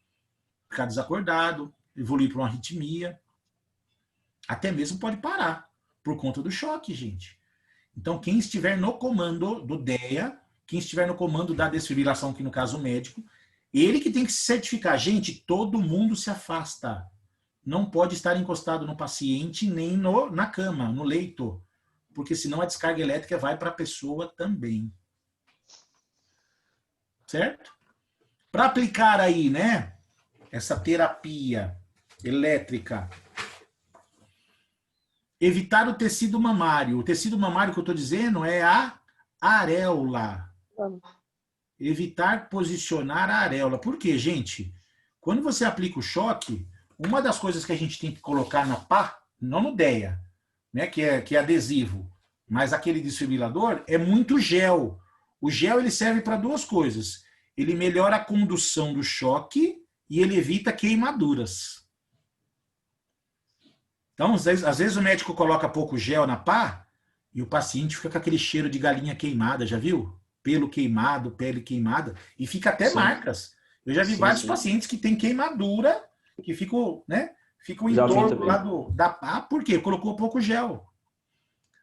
ficar desacordado, evoluir para uma arritmia, até mesmo pode parar, por conta do choque, gente. Então, quem estiver no comando do DEA, quem estiver no comando da desfibrilação, que no caso o médico, ele que tem que se certificar. Gente, todo mundo se afasta. Não pode estar encostado no paciente nem na cama, no leito, porque senão a descarga elétrica vai para a pessoa também. Certo? Para aplicar aí, né, essa terapia elétrica, evitar o tecido mamário. O tecido mamário que eu estou dizendo é a areola. Evitar posicionar a areola. Por quê, gente? Quando você aplica o choque, uma das coisas que a gente tem que colocar na pá, não no DEA, né, que é adesivo, mas aquele desfibrilador, é muito gel. O gel ele serve para duas coisas. Ele melhora a condução do choque e ele evita queimaduras. Então, às vezes o médico coloca pouco gel na pá e o paciente fica com aquele cheiro de galinha queimada, já viu? Pelo queimado, pele queimada, e fica até marcas. Eu já vi vários pacientes que têm queimadura, que ficam, né? Ficam em torno lá da pá, por quê? Colocou pouco gel.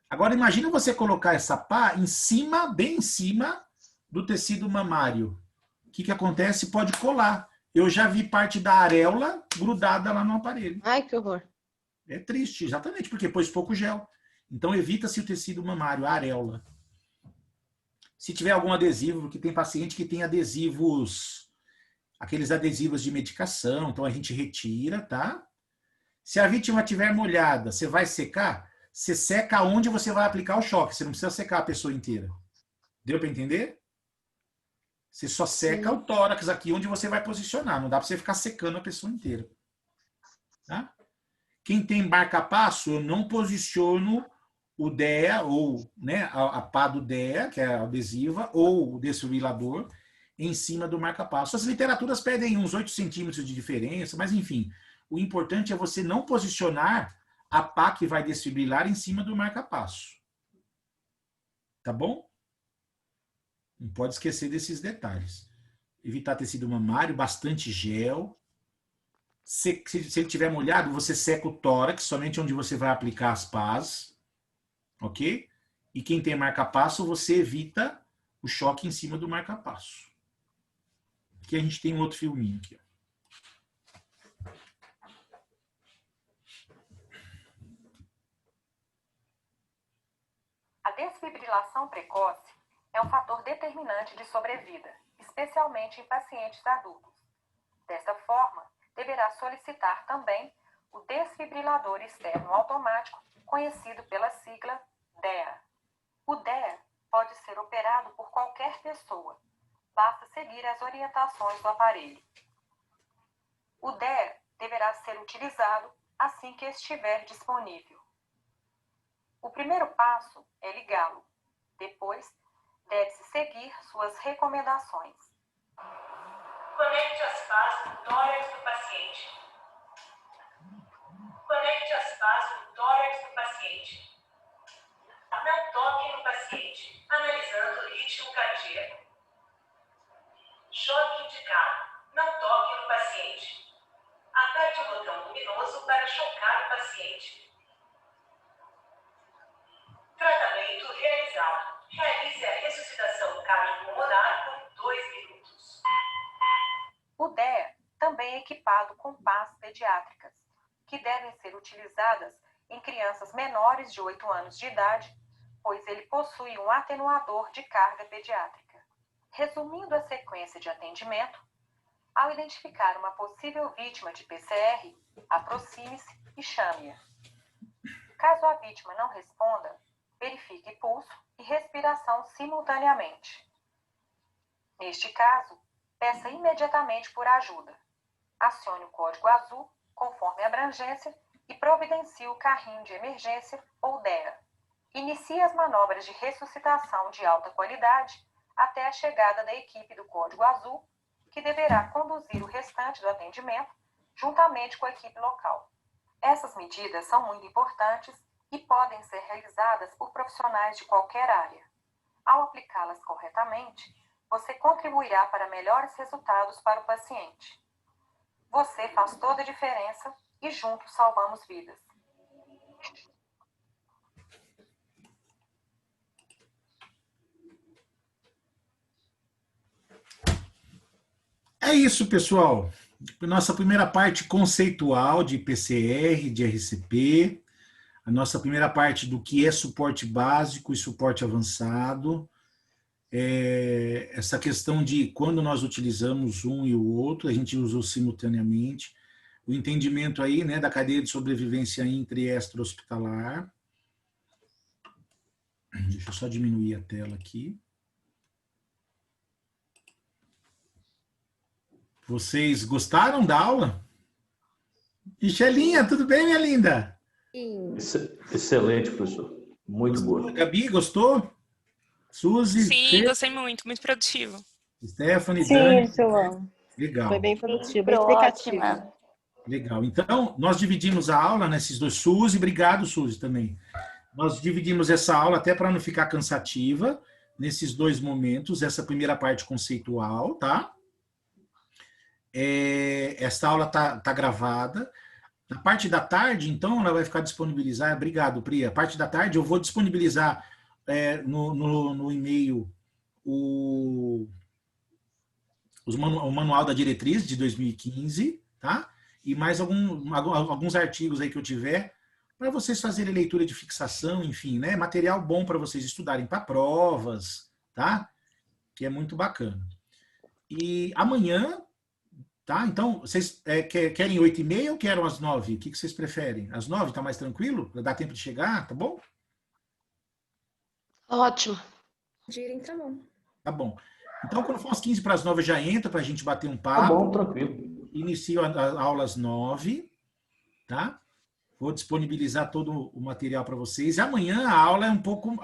Agora, imagina você colocar essa pá em cima, bem em cima do tecido mamário. O que acontece? Pode colar. Eu já vi parte da areola grudada lá no aparelho. Ai, que horror. É triste, exatamente, porque pôs pouco gel. Então, evita-se o tecido mamário, a areola. Se tiver algum adesivo, porque tem paciente que tem adesivos, aqueles adesivos de medicação, então a gente retira, tá? Se a vítima estiver molhada, você vai secar? você seca onde você vai aplicar o choque. Você não precisa secar a pessoa inteira. Deu para entender? Você só seca o tórax aqui onde você vai posicionar. Não dá para você ficar secando a pessoa inteira. Tá? Quem tem marca-passo, eu não posiciono o DEA, ou né, a pá do DEA, que é a adesiva, ou o desfibrilador, em cima do marca-passo. As literaturas pedem uns 8 centímetros de diferença, mas enfim, o importante é você não posicionar a pá que vai desfibrilar em cima do marca-passo. Tá bom? Não pode esquecer desses detalhes. Evitar tecido mamário, bastante gel. Se ele tiver molhado, você seca o tórax, somente onde você vai aplicar as pás. Ok? E quem tem marca-passo, você evita o choque em cima do marca-passo. Aqui a gente tem um outro filminho aqui. A desfibrilação precoce é um fator determinante de sobrevida, especialmente em pacientes adultos. Desta forma, deverá solicitar também o desfibrilador externo automático, conhecido pela sigla DEA. O DEA pode ser operado por qualquer pessoa, basta seguir as orientações do aparelho. O DEA deverá ser utilizado assim que estiver disponível. O primeiro passo é ligá-lo. Depois, deve-se seguir suas recomendações. Conecte as pás no tórax do paciente. Conecte as pás no tórax do paciente. Não toque no paciente, analisando o ritmo cardíaco. Choque indicado. Não toque no paciente. Aperte o botão luminoso para chocar o paciente. Tratamento realizado. Realize a ressuscitação cardiopulmonar por 2 minutos. O DEA também é equipado com pás pediátricas, que devem ser utilizadas em crianças menores de 8 anos de idade, pois ele possui um atenuador de carga pediátrica. Resumindo a sequência de atendimento, ao identificar uma possível vítima de PCR, aproxime-se e chame-a. Caso a vítima não responda, verifique pulso e respiração simultaneamente. Neste caso, peça imediatamente por ajuda. Acione o código azul, conforme a abrangência, e providencie o carrinho de emergência ou DEA. Inicie as manobras de ressuscitação de alta qualidade até a chegada da equipe do código azul, que deverá conduzir o restante do atendimento juntamente com a equipe local. Essas medidas são muito importantes e podem ser realizadas por profissionais de qualquer área. Ao aplicá-las corretamente, você contribuirá para melhores resultados para o paciente. Você faz toda a diferença e juntos salvamos vidas. É isso, pessoal. Nossa primeira parte conceitual de PCR, de RCP. A nossa primeira parte do que é suporte básico e suporte avançado. Essa questão de quando nós utilizamos um e o outro, a gente usou simultaneamente. O entendimento aí, né, da cadeia de sobrevivência intra e extra-hospitalar. Deixa eu só diminuir a tela aqui. Vocês gostaram da aula? Michelinha, tudo bem, minha linda? Excelente, professor. Muito boa. Gabi, gostou? Suzy? Sim, gostei muito produtivo. Stephanie, sim, Dani? João. Legal. Foi bem produtivo, bem explicativo. Ótima. Legal. Então, nós dividimos a aula nesses dois. Suzy, obrigado, Suzy, também. Nós dividimos essa aula até para não ficar cansativa, nesses dois momentos, essa primeira parte conceitual, tá? Esta aula tá gravada. Na parte da tarde, então, ela vai ficar disponibilizada. Obrigado, Priya. A parte da tarde eu vou disponibilizar no e-mail o manual da diretriz de 2015, tá? E mais alguns artigos aí que eu tiver para vocês fazerem leitura de fixação, enfim, né? Material bom para vocês estudarem para provas, tá? Que é muito bacana. E amanhã, Tá? Então, vocês querem 8h30 ou querem às 9? O que vocês preferem? Às 9 tá mais tranquilo? Dá tempo de chegar? Tá bom? Ótimo. Direm, tá bom. Tá bom. Então, quando for às 15 para as 9, eu já entro para a gente bater um Tá papo. bom, tranquilo. Inicio a aula às 9, tá? Vou disponibilizar todo o material para vocês. E amanhã a aula é um pouco...